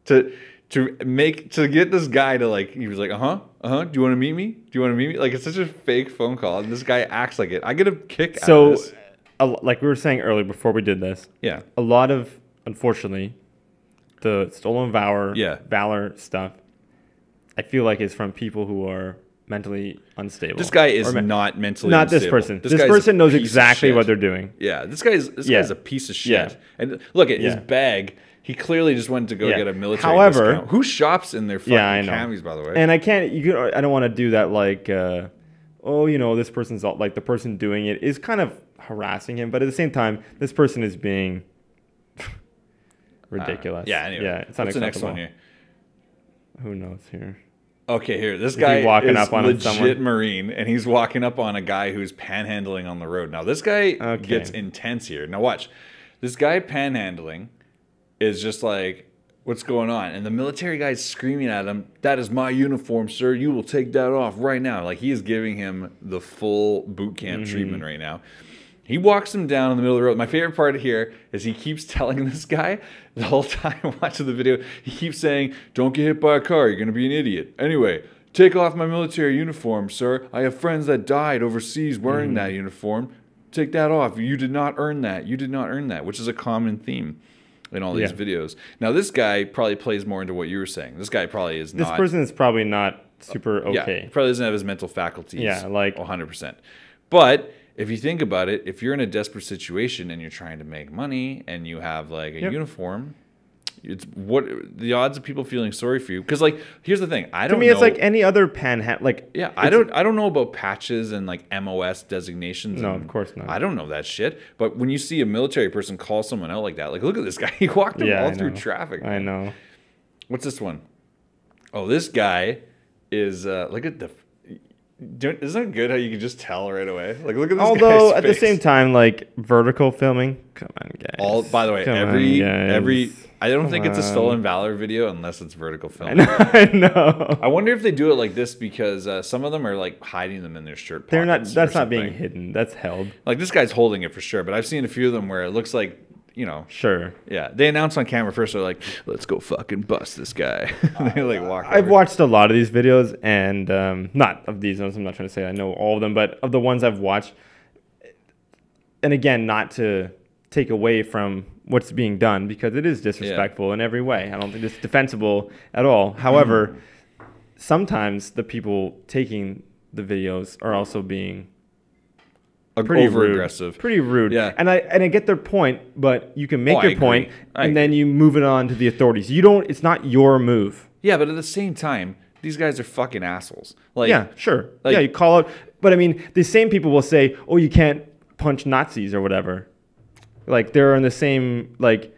to get this guy to, like, he was like, do you want to meet me? Like, it's such a fake phone call, and this guy acts like it. I get a kick out of this. Like we were saying earlier before we did this, yeah, a lot of, unfortunately, the stolen valor stuff, I feel like, is from people who are mentally unstable. This guy is not mentally not unstable. This person. This person knows exactly what they're doing. Yeah, this guy's a piece of shit. Yeah. And look at his bag. He clearly just went to go get a military discount. Who shops in their fucking camis, by the way? And I don't want to do that, like, this person's all, like, the person doing it is kind of harassing him, but at the same time, this person is being ridiculous. Anyway. Yeah, it's unacceptable. What's the next one here? Who knows here? Okay, here. This guy walking is up on legit Marine, and he's walking up on a guy who's panhandling on the road. Now, this guy gets intense here. Now, watch. This guy panhandling is just like, what's going on? And the military guy's screaming at him, "That is my uniform, sir. You will take that off right now." Like, he is giving him the full boot camp treatment right now. He walks him down in the middle of the road. My favorite part here is he keeps telling this guy the whole time watching the video, he keeps saying, "Don't get hit by a car. You're going to be an idiot. Anyway, take off my military uniform, sir. I have friends that died overseas wearing that uniform. Take that off. You did not earn that. You did not earn that," which is a common theme in all these videos. Now, this guy probably plays more into what you were saying. This guy probably is not. This person is probably not super okay. Yeah, he probably doesn't have his mental faculties. Yeah, like 100%. But if you think about it, if you're in a desperate situation and you're trying to make money and you have like a uniform, it's what the odds of people feeling sorry for you. Because, like, here's the thing, I don't know. To me, it's like any other panhandle. Like, yeah, I don't know about patches and like MOS designations. No, of course not. I don't know that shit. But when you see a military person call someone out like that, like, look at this guy. He walked them all through traffic. I know. What's this one? Oh, this guy is look at the. Isn't it good how you can just tell right away? Like, look at this. Although guy's at face. the same time, like, vertical filming. Come on, guys. By the way, every. I don't think it's a stolen valor video unless it's vertical filming. I know. I wonder if they do it like this because some of them are like hiding them in their shirt pockets. They're not. That's not being hidden. That's held. Like, this guy's holding it for sure, but I've seen a few of them where it looks like, you know. Sure. Yeah, they announce on camera first. They're like, "Let's go fucking bust this guy." They like walk. I've watched a lot of these videos, and not of these ones. I'm not trying to say I know all of them, but of the ones I've watched. And again, not to take away from what's being done, because it is disrespectful in every way. I don't think it's defensible at all. However, sometimes the people taking the videos are also being pretty over-aggressive. Pretty rude. Yeah. And I get their point, but you can make your point, and then you move it on to the authorities. It's not your move. Yeah, but at the same time, these guys are fucking assholes. Like, yeah, sure. Like, yeah, you call out. But I mean, the same people will say, "Oh, you can't punch Nazis or whatever." Like, they're on the same, like,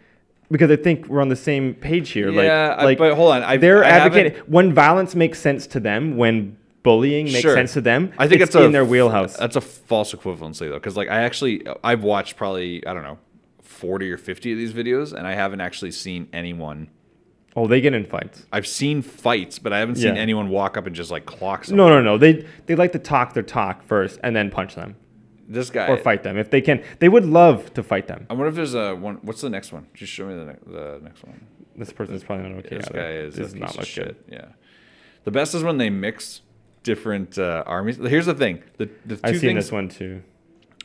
because I think we're on the same page here. Yeah, but hold on. They're advocating when violence makes sense to them, when bullying makes sense to them. I think it's in their wheelhouse. That's a false equivalency, though, because, like, I've watched probably, I don't know, 40 or 50 of these videos, and I haven't actually seen anyone Oh, they get in fights. I've seen fights, but I haven't seen anyone walk up and just like clock No, someone. no, no. They like to talk their talk first and then punch them This guy or fight them if they can. They would love to fight them. I wonder if there's a one. What's the next one? Just show me the next one. This person's probably not okay. This guy is This a not piece look of shit. good. Yeah. The best is when they mix different armies. Here's the thing. The two I've seen things, this one too.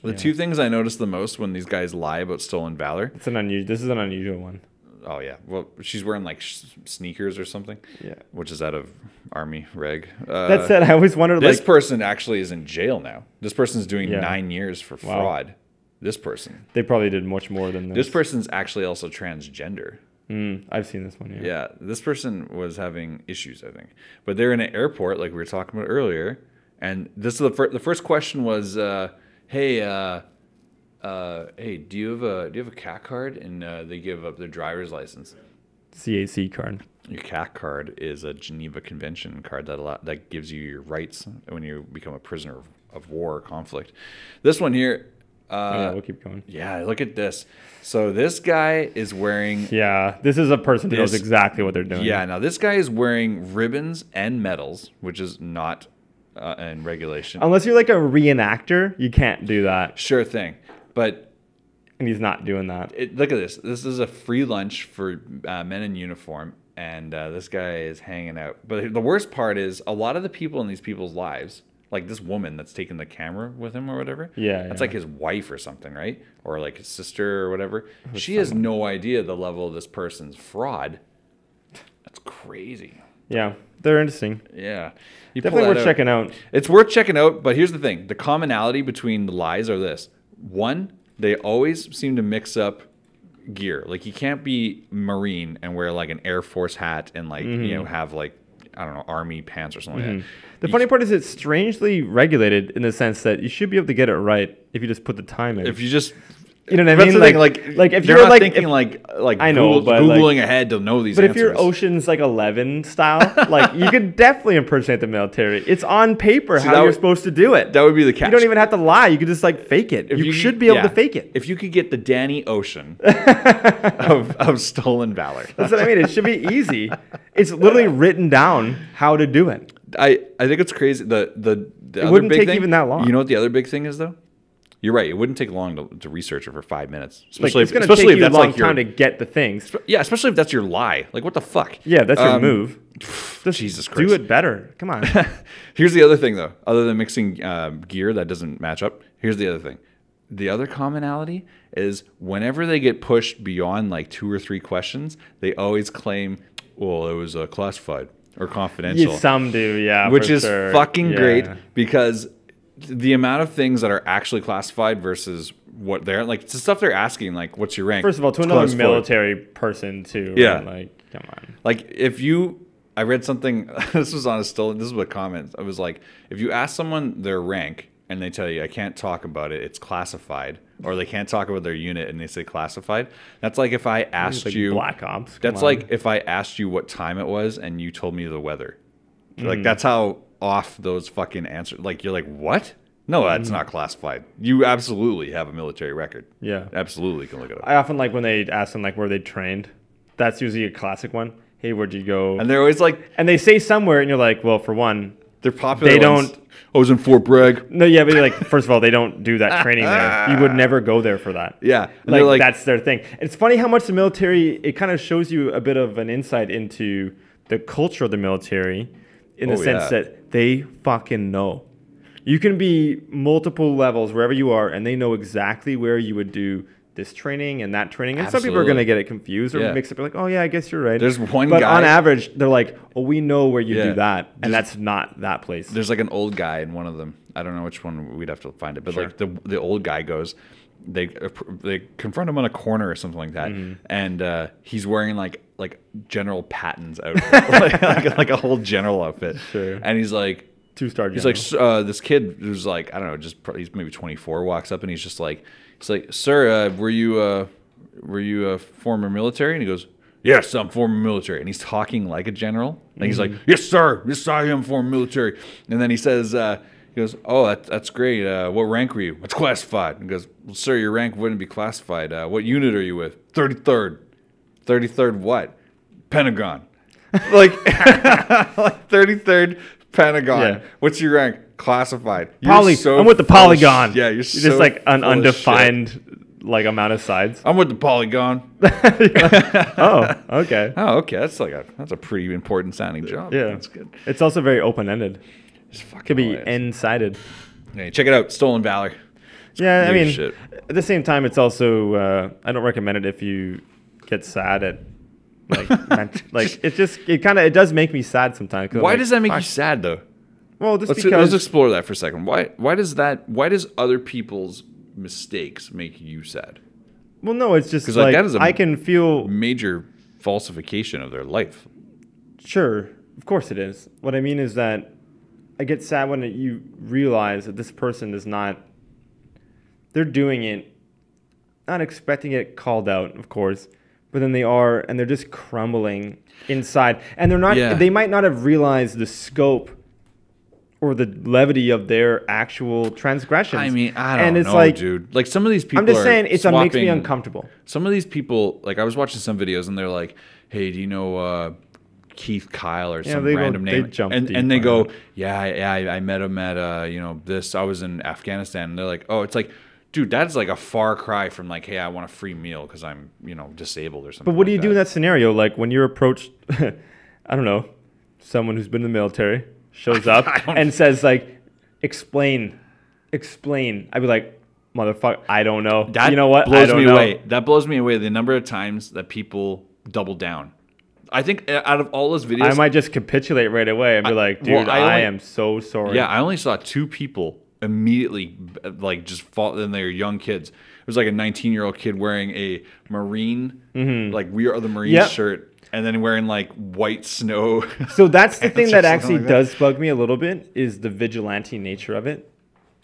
The two things I notice the most when these guys lie about stolen valor. It's an unusual. This is an unusual one. Oh yeah. Well, she's wearing like sneakers or something. Yeah. Which is out of army reg. That said, I always wondered This like person actually is in jail now. This person's doing 9 years for Wow. fraud. This person. they probably did much more than this. This person's actually also transgender. I've seen this one. Yeah. Yeah, this person was having issues, I think. But they're in an airport, like we were talking about earlier. And this is the first question was, hey, do you have a CAC card? And they give up their driver's license. CAC card. Your CAC card is a Geneva Convention card that gives you your rights when you become a prisoner of war or conflict. This one here. Yeah, we'll keep going. Yeah, look at this. So this guy is wearing. Yeah, this is a person who knows exactly what they're doing. Yeah, now this guy is wearing ribbons and medals, which is not in regulation. Unless you're like a reenactor, you can't do that. Sure thing. But And he's not doing that. look at this. This is a free lunch for men in uniform, and this guy is hanging out. But the worst part is a lot of the people in these people's lives, like this woman that's taking the camera with him or whatever. Yeah, That's yeah. like his wife or something, right? Or like his sister or whatever. She has no idea the level of this person's fraud. That's crazy. Yeah, they're interesting. Yeah. You Definitely pull that worth out. checking out. It's worth checking out, but here's the thing. The commonality between the lies are this. One, they always seem to mix up gear. Like you can't be Marine and wear like an Air Force hat and like, you know, have like, I don't know, Army pants or something like that. The funny part is it's strangely regulated in the sense that you should be able to get it right if you just put the time in. If you just... You know what I That's mean? the thing, Like if they're you're not like thinking if- like I know, but Googling ahead to know these But answers. if you're Ocean's like 11 style, like you could definitely impersonate the military. It's on paper how that you're would- supposed to do it. that would be the catch. You don't even have to lie. You could just like fake it. You should be able to fake it. If you could get the Danny Ocean of stolen valor. That's what I mean. It should be easy. It's literally written down how to do it. I think it's crazy. The other wouldn't big take thing, even that long. You know what the other big thing is though? You're right. It wouldn't take long to research it for 5 minutes. Like, Especially it's going to especially take if you a that's long like your time to get the things. yeah. Especially if that's your lie. Like what the fuck? Yeah, that's your move. Just Jesus Christ. do it better. Come on. Here's the other thing though. Other than mixing gear that doesn't match up, here's the other thing. The other commonality is whenever they get pushed beyond like 2 or 3 questions, they always claim, "Well, it was classified or confidential." Yeah, some do, yeah. Which for is sure. fucking Yeah. great because the amount of things that are actually classified versus what they're like, it's the stuff they're asking, like, what's your rank? First of all, to It's another classified. military person too. Yeah. Right? Like, come on. Like I read something, this was on this is what comment. I was like, if you ask someone their rank and they tell you, I can't talk about it, it's classified, or they can't talk about their unit and they say classified, that's like if I asked Like you, Black Ops. Come that's on. like if I asked you what time it was and you told me the weather. Mm. Like that's how off those fucking answers. Like you're like, what? No, that's not classified. You absolutely have a military record. Yeah. Absolutely can look it up. I often like when they ask them like where they trained. That's usually a classic one. Hey, where'd you go? And they're always like, And they say somewhere, and you're like, well, for one, they're popular. They ones. don't- I was in Fort Bragg. no, yeah, but like, first of all, they don't do that training there. You would never go there for that. Yeah. And Like, they're like, that's their thing. It's funny how much the military, it kind of shows you a bit of an insight into the culture of the military in the Oh, sense yeah. that they fucking know. You can be multiple levels wherever you are, and they know exactly where you would do this training and that training. And some people are going to get it confused or Yeah. mix up. Like, oh, yeah, I guess you're right. There's one but guy- on average, they're like, oh, we know where you Yeah. do that. And There's- that's not that place. there's like an old guy in one of them. I don't know which one, we'd have to find it. But Sure. like the old guy goes, they confront him on a corner or something like that, and he's wearing like General Patton's outfit, like a whole general outfit. Sure. And he's like, 2-star he's general. like, this kid who's like, I don't know, he's maybe 24, walks up and he's like, sir, were you a former military? And he goes, yes, I'm former military. And he's talking like a general. And he's like, yes, sir. Yes, I am former military. And then he says, he goes, oh, that's great. What rank were you? It's classified. And he goes, well, sir, your rank wouldn't be classified. What unit are you with? 33rd. 33rd what? Pentagon. Like, like 33rd Pentagon. Yeah. What's your rank? Classified. I'm with the Polygon. Yeah, you're just so like an full of undefined like amount of sides. I'm with the Polygon. Oh, okay. Oh, okay. That's a pretty important sounding job. Yeah, That's good. It's also very open ended. It's fucking Could be hilarious. end-sided. Hey, check it out. Stolen Valor. Yeah, I Great mean, shit. at the same time, it's also I don't recommend it if you get sad at like like it does make me sad sometimes. Why does that make you sad though? Well, just Let's because explore that for a second. Why does other people's mistakes make you sad? well, no, it's just 'Cause, like, that is a I can feel major falsification of their life. sure, of course it is. What I mean is that I get sad when you realize that this person is not. They're doing it, not expecting it called out, of course, but then they are, and they're just crumbling inside, and they're not. Yeah. They might not have realized the scope or the levity of their actual transgressions. I mean, I don't and it's know, like, dude. Like some of these people I'm just are saying, it makes me swapping- uncomfortable. Some of these people, like I was watching some videos and they're like, "Hey, do you know Keith Kyle or some they go- random they name?" jump And deep they on go, it. "Yeah, I met him at this. I was in Afghanistan." And they're like, "Oh, it's like." Dude, that's like a far cry from like, hey, I want a free meal because I'm, disabled or something. But what do like you do in that scenario? Like when you're approached, I don't know, someone who's been in the military shows up and says like, explain. I'd be like, motherfucker, I don't know. That you know what? blows I don't me know. away. That blows me away. The number of times that people double down. I think out of all those videos, I might just capitulate right away and be like, dude, well, I am so sorry. yeah, I only saw 2 people immediately like just fall in their young kids. It was like a 19-year-old kid wearing a Marine, like We Are the Marines Yep. shirt, and then wearing like white snow. So that's the thing It's that just actually something like does bug me a little bit is the vigilante nature of it.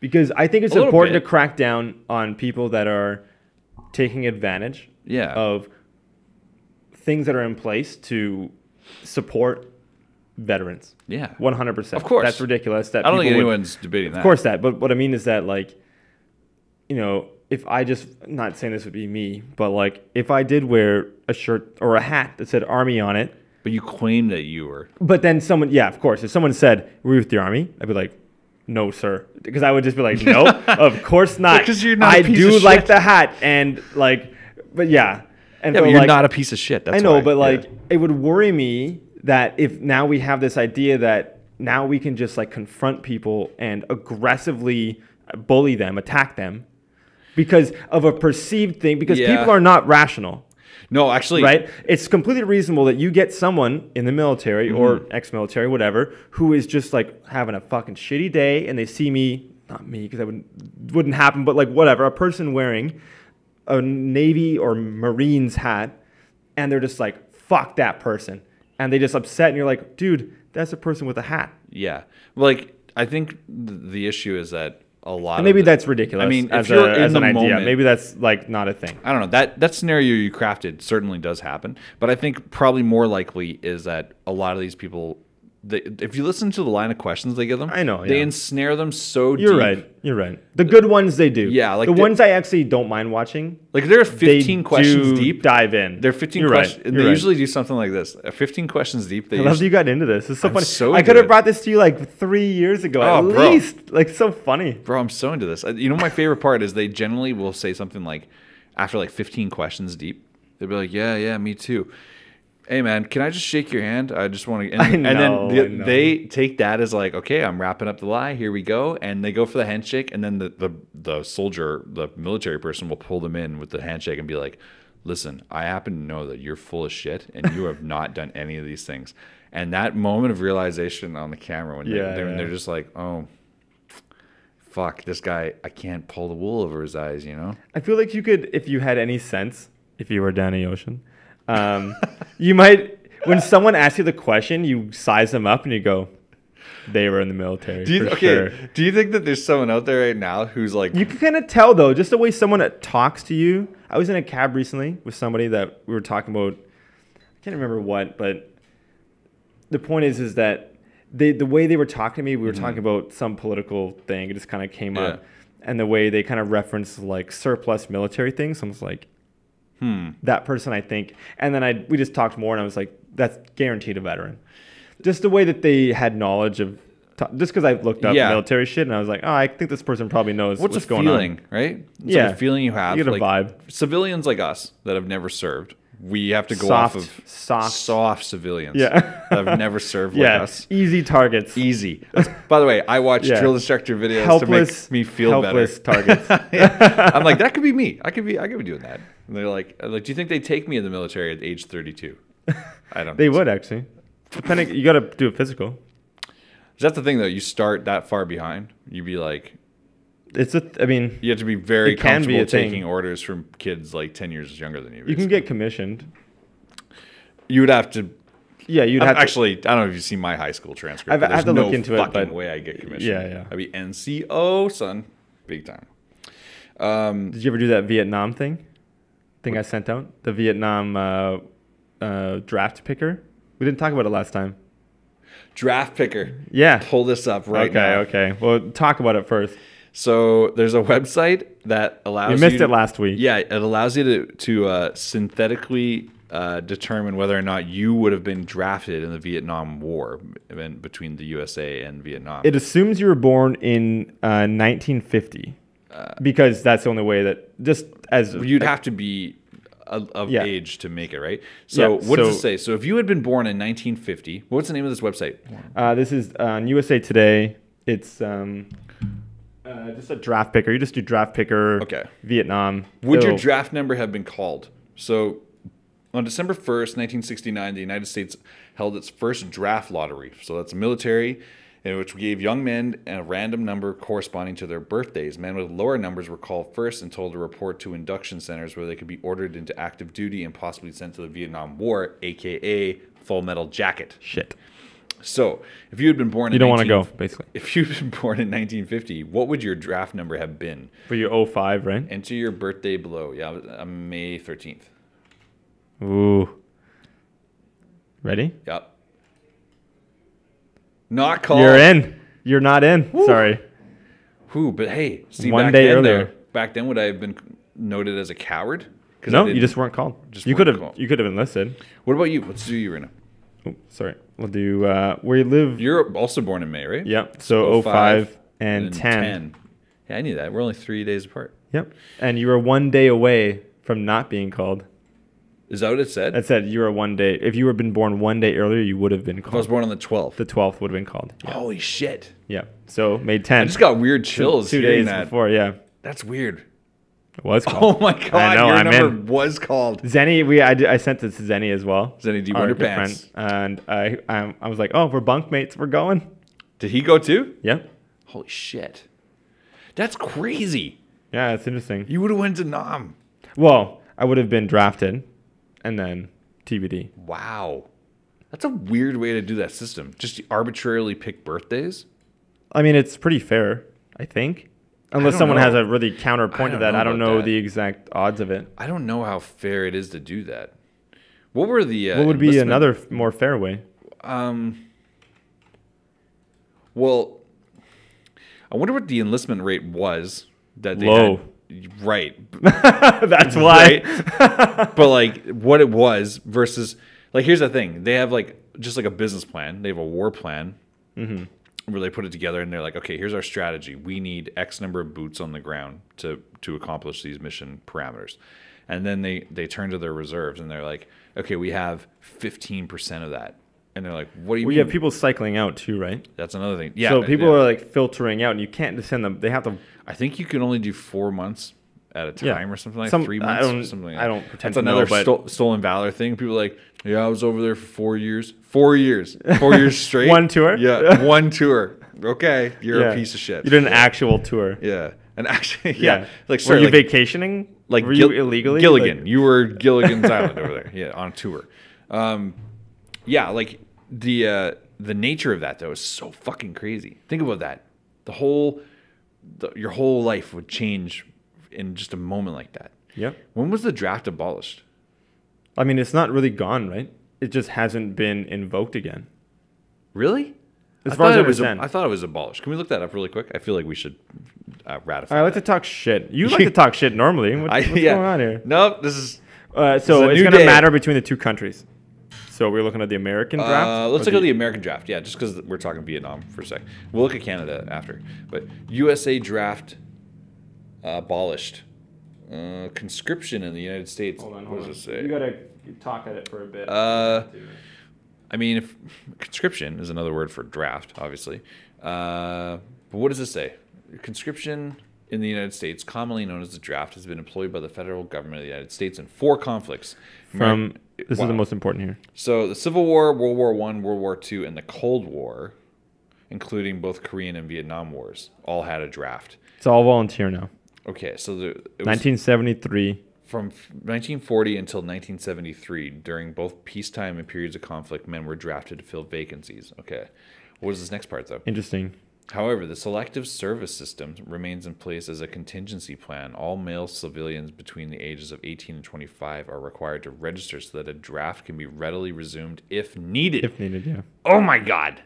Because I think it's A little important bit. to crack down on people that are taking advantage Yeah. of things that are in place to support veterans. Yeah. 100%. Of course. That's ridiculous. That I don't think people would- anyone's debating that. Of course that. But what I mean is that, like, if I just, not saying this would be me, but like if I did wear a shirt or a hat that said Army on it, But you claim that you were. but then someone, yeah, of course, if someone said, "Were you with the Army?" I'd be like, "No, sir," because I would just be like, "No, of course not." Because you're not a I piece do of like shit. the hat, and like, but yeah, and Yeah, so, but you're like, not a piece of shit. That's I know, why. but like, Yeah. it would worry me that if now we have this idea that now we can just like confront people and aggressively bully them, attack them because of a perceived thing, because Yeah. people are not rational. No, actually, Right? It's completely reasonable that you get someone in the military or ex-military, whatever, who is just like having a fucking shitty day and they see me, not me, because that wouldn't happen, but like whatever, a person wearing a Navy or Marines hat and they're just like, fuck that person. And they just upset and you're like, dude, that's a person with a hat. Yeah. Like, I think the issue is that a lot And maybe of that's ridiculous I mean, as, if you're in as an the idea. moment- Maybe that's like not a thing. I don't know. That scenario you crafted certainly does happen, but I think probably more likely is that a lot of these people, if you listen to the line of questions they give them, I know, they yeah. ensnare them so You're deep. right. You're right. The good ones they do. Yeah, like the the- ones I actually don't mind watching. Like they're They 15 questions do deep. dive in. They're 15 You're questions. right. They You're right. usually do something like this. 15 questions deep. They I love that you got into this. It's so I'm funny. so I into could have it. brought this to you like 3 years ago Oh, at bro. least. Like so funny. Bro, I'm so into this. You know, my favorite part is they generally will say something like, after like 15 questions deep, they'll be like, yeah, me too. Hey, man, can I just shake your hand? I just want to. And know, I then know. they take that as like, okay, I'm wrapping up the lie. Here we go. And they go for the handshake. And then the soldier, the military person will pull them in with the handshake and be like, listen, I happen to know that you're full of shit and you have not done any of these things. And that moment of realization on the camera when they're just like, oh, fuck, this guy, I can't pull the wool over his eyes, you know? I feel like you could, if you had any sense, if you were Danny Ocean, you might, when someone asks you the question, you size them up and you go, they were in the military. For sure. Do you think that there's someone out there right now who's like, You can kind of tell though, just the way someone that talks to you. I was in a cab recently with somebody that we were talking about. I can't remember what, but the point is that the way they were talking to me, we were talking about some political thing. It just kind of came up, and the way they kind of referenced like surplus military things. I was like, that person, I think. And then we just talked more, and I was like, that's guaranteed a veteran. Just the way that they had knowledge of, just because I looked up military shit and I was like, oh, I think this person probably knows what's going feeling, on. Right? It's like a feeling you have. You get a vibe. Civilians like us that have never served, we have to go off of soft civilians that have never served like us. Easy targets. Easy. By the way, I watch drill instructor videos to make me feel better. Targets. I'm like, that could be me. I could be doing that. And they're like, do you think they take me in the military at age 32? I don't. They would actually. Depending, you got to do a physical. That's the thing, though. You start that far behind, you'd be like, I mean, you have to be very comfortable taking orders from kids like 10 years younger than you. Basically. You can get commissioned. You would have to. Yeah, you'd have actually. I don't know if you've seen my high school transcript. I have to look into it. But way I get commissioned. Yeah. I'd be NCO, son, big time. Did you ever do that Vietnam thing? I sent out the Vietnam draft picker. We didn't talk about it last time. Draft picker. Yeah. Pull this up right now. Okay. Well, talk about it first. So there's a website that allows you... You missed it last week. Yeah, it allows you to synthetically determine whether or not you would have been drafted in the Vietnam War between the USA and Vietnam. It assumes you were born in 1950 because that's the only way that... You'd have to be... of age to make it, right? So what does it say? So if you had been born in 1950, what's the name of this website? This is on USA Today. It's just a draft picker. You just do draft picker. Okay. Vietnam. Would your draft number have been called? So on December 1st, 1969, the United States held its first draft lottery. So that's military, in which we gave young men a random number corresponding to their birthdays. Men with lower numbers were called first and told to report to induction centers where they could be ordered into active duty and possibly sent to the Vietnam War, a.k.a. Full Metal Jacket. Shit. So, if you had been born you don't want to go, basically. If you'd been born in 1950, what would your draft number have been? For your 05, right? Enter your birthday below. Yeah, I'm May 13th. Ooh. Ready? Yep. Not called. You're in. You're not in. Woo. Sorry. Who? But hey, see, one day earlier. Back then, would I have been noted as a coward? No, you just weren't called. You could have enlisted. What about you? Let's do you right now. Oh, sorry. We'll do where you live. You're also born in May, right? Yep. So 05 and 10. Yeah, I knew that. We're only 3 days apart. Yep. And you were 1 day away from not being called. Is that what it said? It said you were 1 day. If you had been born 1 day earlier, you would have been called. If I was born on the 12th. The 12th would have been called. Yeah. Holy shit. Yeah. So May 10th. I just got weird chills. 2 days before, yeah. That's weird. It was called. Oh my god! I know, your number was called. Zenny, I sent it to Zenny as well. Zenny D. Wonderpants. And I was like, oh, we're bunkmates. We're going. Did he go too? Yeah. Holy shit. That's crazy. Yeah, it's interesting. You would have went to Nam. Well, I would have been drafted, and then TBD. Wow, that's a weird way to do that system. Just arbitrarily pick birthdays. I mean, it's pretty fair, I think. Unless someone has a really counterpoint to that. I don't know the exact odds of it. I don't know how fair it is to do that. What were the what would be another more fair way? Well, I wonder what the enlistment rate was that they low. Had. Right. That's why. Right. But like what it was versus like here's the thing. They have like just like a business plan. They have a war plan. Mm-hmm. Where they put it together and they're like, okay, here's our strategy. We need X number of boots on the ground to accomplish these mission parameters. And then they turn to their reserves and they're like, okay, we have 15% of that. And they're like, what do you mean? We have people cycling out too, right? That's another thing. Yeah. So people are like filtering out and you can't just send them. They have to. I think you can only do 4 months at a time or something like 3 months or something like that. I don't pretend That's another stolen valor thing. People are like, yeah, I was over there for 4 years. 4 years. 4 years straight. One tour? Yeah, one tour. Okay, you're a piece of shit. You did an actual tour. Yeah. And actually, yeah. Like, were you vacationing? Like, were you illegally? Gilligan. Like, you were Gilligan's Island over there. Yeah, on a tour. Yeah, like the nature of that though is so fucking crazy. Think about that. Your whole life would change in just a moment like that. Yep. When was the draft abolished? I mean, it's not really gone, right? It just hasn't been invoked again. Really? As far as I understand. I thought it was abolished. Can we look that up really quick? I feel like we should ratify. I like to talk shit. You like to talk shit normally. What's going on here? Nope. This is so it's going to matter between the two countries. So we're looking at the American draft? Let's look at the American draft. Yeah, just because we're talking Vietnam for a sec. We'll look at Canada after. But USA draft abolished. Conscription in the United States. Hold on. What does it say? You got to talk at it for a bit. I mean, if conscription is another word for draft, obviously. But what does it say? Conscription in the United States, commonly known as the draft, has been employed by the federal government of the United States in 4 conflicts. This is the most important here. So the Civil War, World War I, World War II, and the Cold War, including both Korean and Vietnam wars, all had a draft. It's all volunteer now. Okay, so it was 1973. from 1940 until 1973, during both peacetime and periods of conflict, men were drafted to fill vacancies. Okay, what is this next part, though? Interesting. However, the selective service system remains in place as a contingency plan. All male civilians between the ages of 18 and 25 are required to register so that a draft can be readily resumed if needed. If needed, yeah. Oh my God!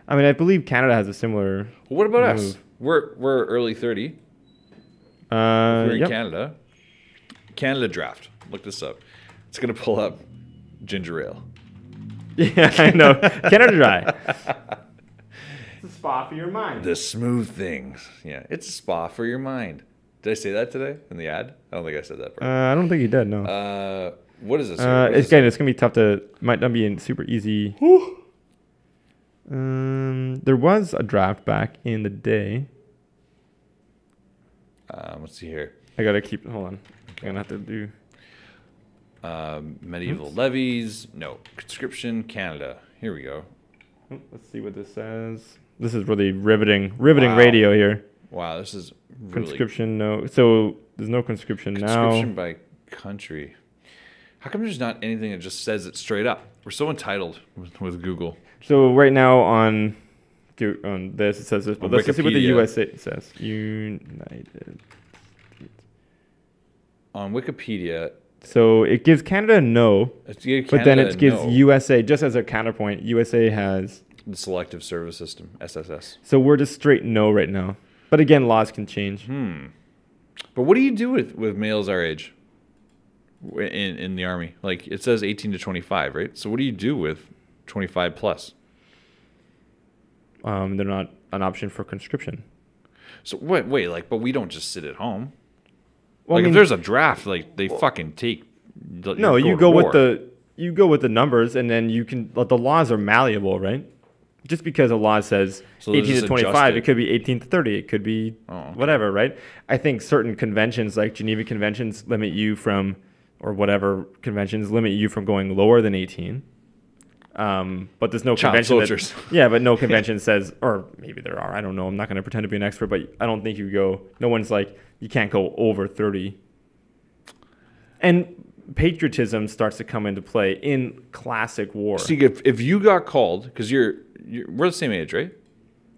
I mean, I believe Canada has a similar. What about us? move. We're early 30. We're in Yep. Canada. Canada draft. Look this up. It's gonna pull up ginger ale. Yeah, I know. Canada Dry. It's a spa for your mind. The smooth things. Yeah, it's a spa for your mind. Did I say that today in the ad? I don't think I said that part. I don't think you did. No. What is this? It's gonna be tough to. Might not be super easy. There was a draft back in the day. Let's see here. I gotta keep. Hold on. I'm gonna have to do. Medieval levies. No. Conscription. Canada. Here we go. Let's see what this says. This is really riveting Wow. radio here. Wow, this is really Conscription, no. So there's no conscription now. conscription by country. How come there's not anything that just says it straight up? We're so entitled with Google. So right now on this it says this, but On let's just see what the Wikipedia. USA says. United. On Wikipedia, So it gives Canada a no, it's gave but then Canada it gives a no. USA just as a counterpoint. USA has. The Selective Service System, SSS. So we're just straight no right now. But again, laws can change. But what do you do with males our age in the Army? Like, it says 18 to 25, right? So what do you do with 25 plus? They're not an option for conscription. So wait, like, but we don't just sit at home. Well, Like, I mean, if there's a draft, like, they fucking take. no, you go with the numbers, and then you can. The laws are malleable, right? Just because a law says So they'll 18 to just 25, adjust it it. could be 18 to 30, it could be okay. whatever, right? I think certain conventions, like Geneva Conventions, limit you from, or whatever conventions limit you from going lower than 18. But there's no Child convention. soldiers. Yeah, but no convention says, or maybe there are. I don't know. I'm not going to pretend to be an expert, but I don't think you go. No one's like you can't go over 30. And patriotism starts to come into play in classic war. See, if you got called, because we're the same age, right?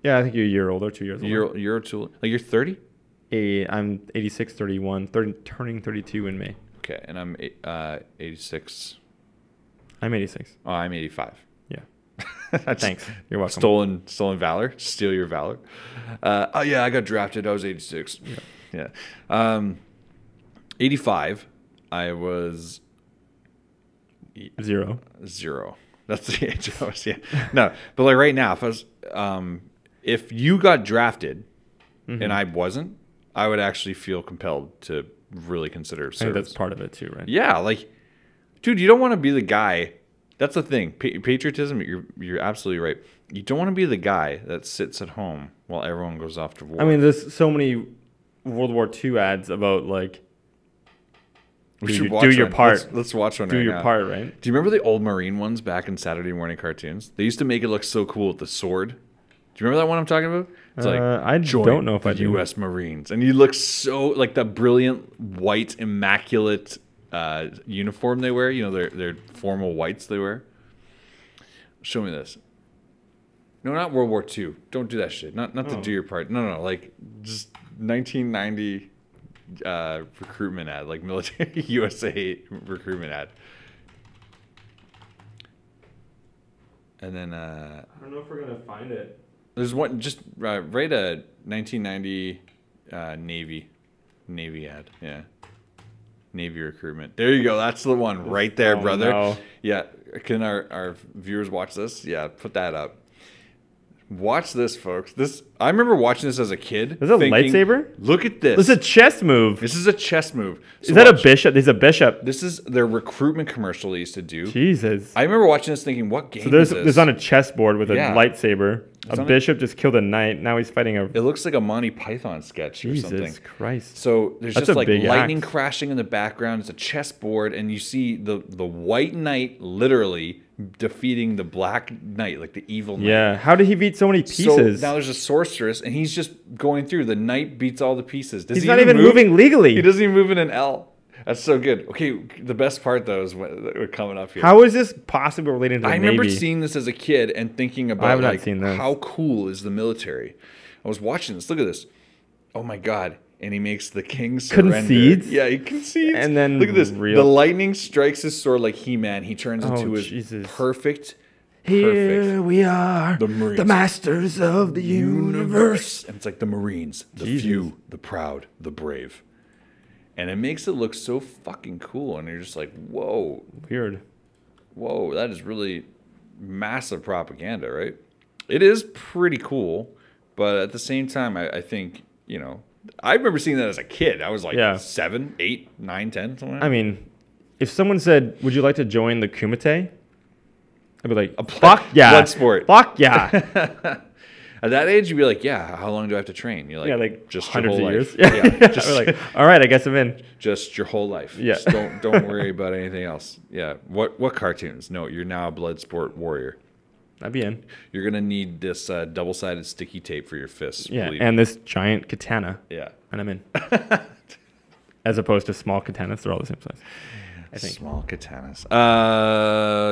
Yeah, I think you're a year older, 2 years older. You're too, like, you're 30? I'm 86, 31, turning 32 in May. Okay, and I'm 86. I'm 86. Oh, I'm 85. Yeah. That's Thanks. You're welcome. Stolen valor. Steal your valor. Oh yeah, I got drafted. I was 86. Yeah. 85. I was Zero. 0. That's the age I was. Yeah. No, but like right now, if you got drafted and I wasn't, I would actually feel compelled to really consider I think service. that's part of it too, right? Yeah, like, dude, you don't want to be the guy. That's the thing. Patriotism. You're absolutely right. You don't want to be the guy that sits at home while everyone goes off to war. I mean, there's so many World War II ads about like we do should watch your one. part. Let's watch one. do right your now. part, right? Do you remember the old Marine ones back in Saturday morning cartoons? They used to make it look so cool with the sword. Do you remember that one I'm talking about? It's like, I join don't know if I the do. U.S. Marines, and you look so like the brilliant white, immaculate uniform they wear. You know, their formal whites they wear. Show me this. No, not World War II. Don't do that shit. Not to do your part. No. Like just 1990 recruitment ad, like military USA recruitment ad. And then I don't know if we're gonna find it. there's one. Just write a 1990 Navy ad. Yeah. Navy recruitment. There you go. That's the one right there, brother. No. Yeah. Can our viewers watch this? Yeah, put that up. Watch this, folks. I remember watching this as a kid. Is it a lightsaber? Look at this. This is a chess move. This is a chess move. So is that a bishop? There's a bishop. This is their recruitment commercial they used to do. Jesus. I remember watching this thinking, what game is this? There's on a chessboard with a lightsaber. It's a bishop just killed a knight. Now he's fighting a... It looks like a Monty Python sketch or something. Jesus Christ. So there's just like lightning axe. crashing in the background. It's a chessboard, and you see the white knight literally defeating the black knight, like the evil knight. Yeah. How did he beat so many pieces? So now there's a sorceress, and he's just going through. The knight beats all the pieces. He's not even moving legally. He doesn't even move in an L. That's so good. Okay, the best part though is what we're coming up here. How is this possibly related to the Navy? I remember seeing this as a kid and thinking about like how cool is the military. I was watching this. Look at this. Oh my god! And he makes the king surrender. Concedes. Yeah, he concedes. And then look at this. The lightning strikes his sword like He-Man. He turns into his perfect. Here we are, the Marines, the masters of the universe. And it's like the Marines, the few, the proud, the brave. And it makes it look so fucking cool. And you're just like, whoa. Weird. Whoa, that is really massive propaganda, right? It is pretty cool. But at the same time, I think, you know, I remember seeing that as a kid. I was like 7, 8, 9, 10, something like that. I mean, if someone said, would you like to join the Kumite? I'd be like, fuck yeah. Blood sport. Fuck yeah. At that age, you'd be like, yeah, how long do I have to train? You're like, just hundreds your whole of years. life. Yeah. Just like, all right, I guess I'm in. Just your whole life. Yeah. Just don't worry about anything else. Yeah. What cartoons? No, you're now a blood sport warrior. I'd be in. You're going to need this double-sided sticky tape for your fists. Yeah, and this giant katana. Yeah. And I'm in. As opposed to small katanas. They're all the same size, I think. Small katanas.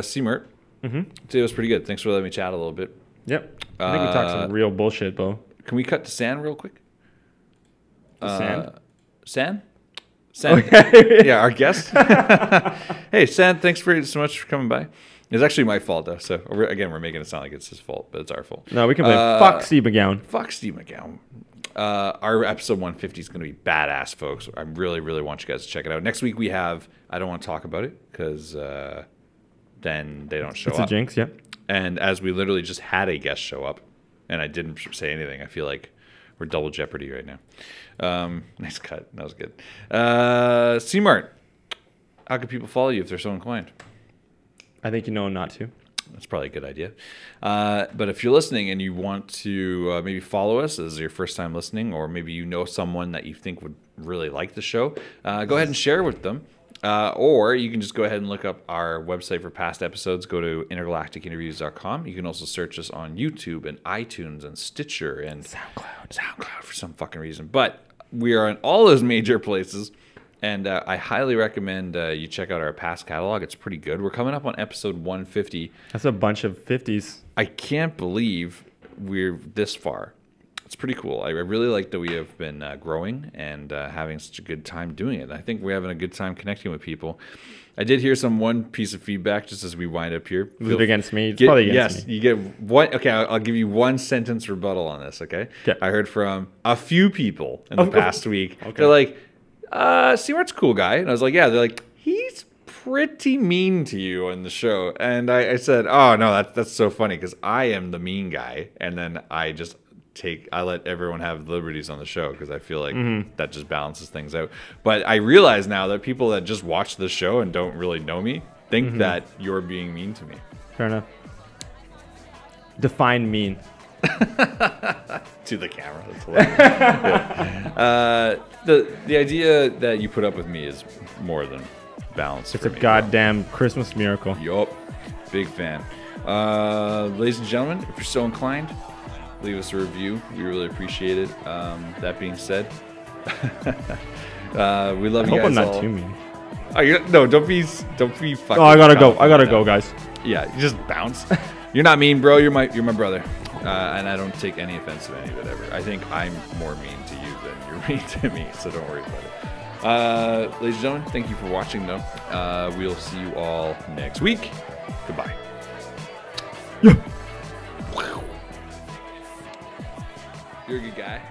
C-Mart. Today was pretty good. Thanks for letting me chat a little bit. Yep. I think we talked some real bullshit, Bo. Can we cut to San real quick? San? San? Okay. Yeah, our guest. Hey, San, thanks so much for coming by. It's actually my fault, though. So, we're making it sound like it's his fault, but it's our fault. No, we can blame fuck Steve McGowan. Fuck Steve McGowan. Our episode 150 is going to be badass, folks. I really, really want you guys to check it out. Next week we have, I don't want to talk about it because then they don't show up. It's a jinx, yeah. And as we literally just had a guest show up, and I didn't say anything, I feel like we're double jeopardy right now. Nice cut. That was good. C-Mart. How can people follow you if they're so inclined? I think you know not to. That's probably a good idea. But if you're listening and you want to maybe follow us as your first time listening, or maybe you know someone that you think would really like the show, go ahead and share with them. Or you can just go ahead and look up our website for past episodes. Go to intergalacticinterviews.com. You can also search us on YouTube and iTunes and Stitcher and SoundCloud for some fucking reason. But we are in all those major places. And I highly recommend you check out our past catalog. It's pretty good. We're coming up on episode 150. That's a bunch of 50s. I can't believe we're this far. It's pretty cool. I really like that we have been growing and having such a good time doing it. I think we're having a good time connecting with people. I did hear one piece of feedback just as we wind up here. Was it against me? It's probably against me. Yes, you get one. Okay, I'll give you one sentence rebuttal on this, okay? I heard from a few people in the past week. Okay. They're like, C-Mart's a cool guy. And I was like, yeah. They're like, he's pretty mean to you on the show. And I said, oh, no, that's so funny because I am the mean guy. And then I let everyone have liberties on the show because I feel like that just balances things out. But I realize now that people that just watch the show and don't really know me think that you're being mean to me. Fair enough. Define mean. To the camera. That's hilarious. The idea that you put up with me is more than balanced. It's a goddamn Christmas miracle. Yup. Big fan. Ladies and gentlemen, if you're so inclined, leave us a review. We really appreciate it. That being said, we love you guys. I hope I'm not all. too mean. No, don't be fucking. Oh, I gotta go, guys. Yeah, you just bounce. You're not mean, bro. You're my brother, and I don't take any offense to any of it ever. I think I'm more mean to you than you're mean to me, so don't worry about it. Ladies and gentlemen, thank you for watching, though. We'll see you all next week. Goodbye. Yeah. You're a good guy.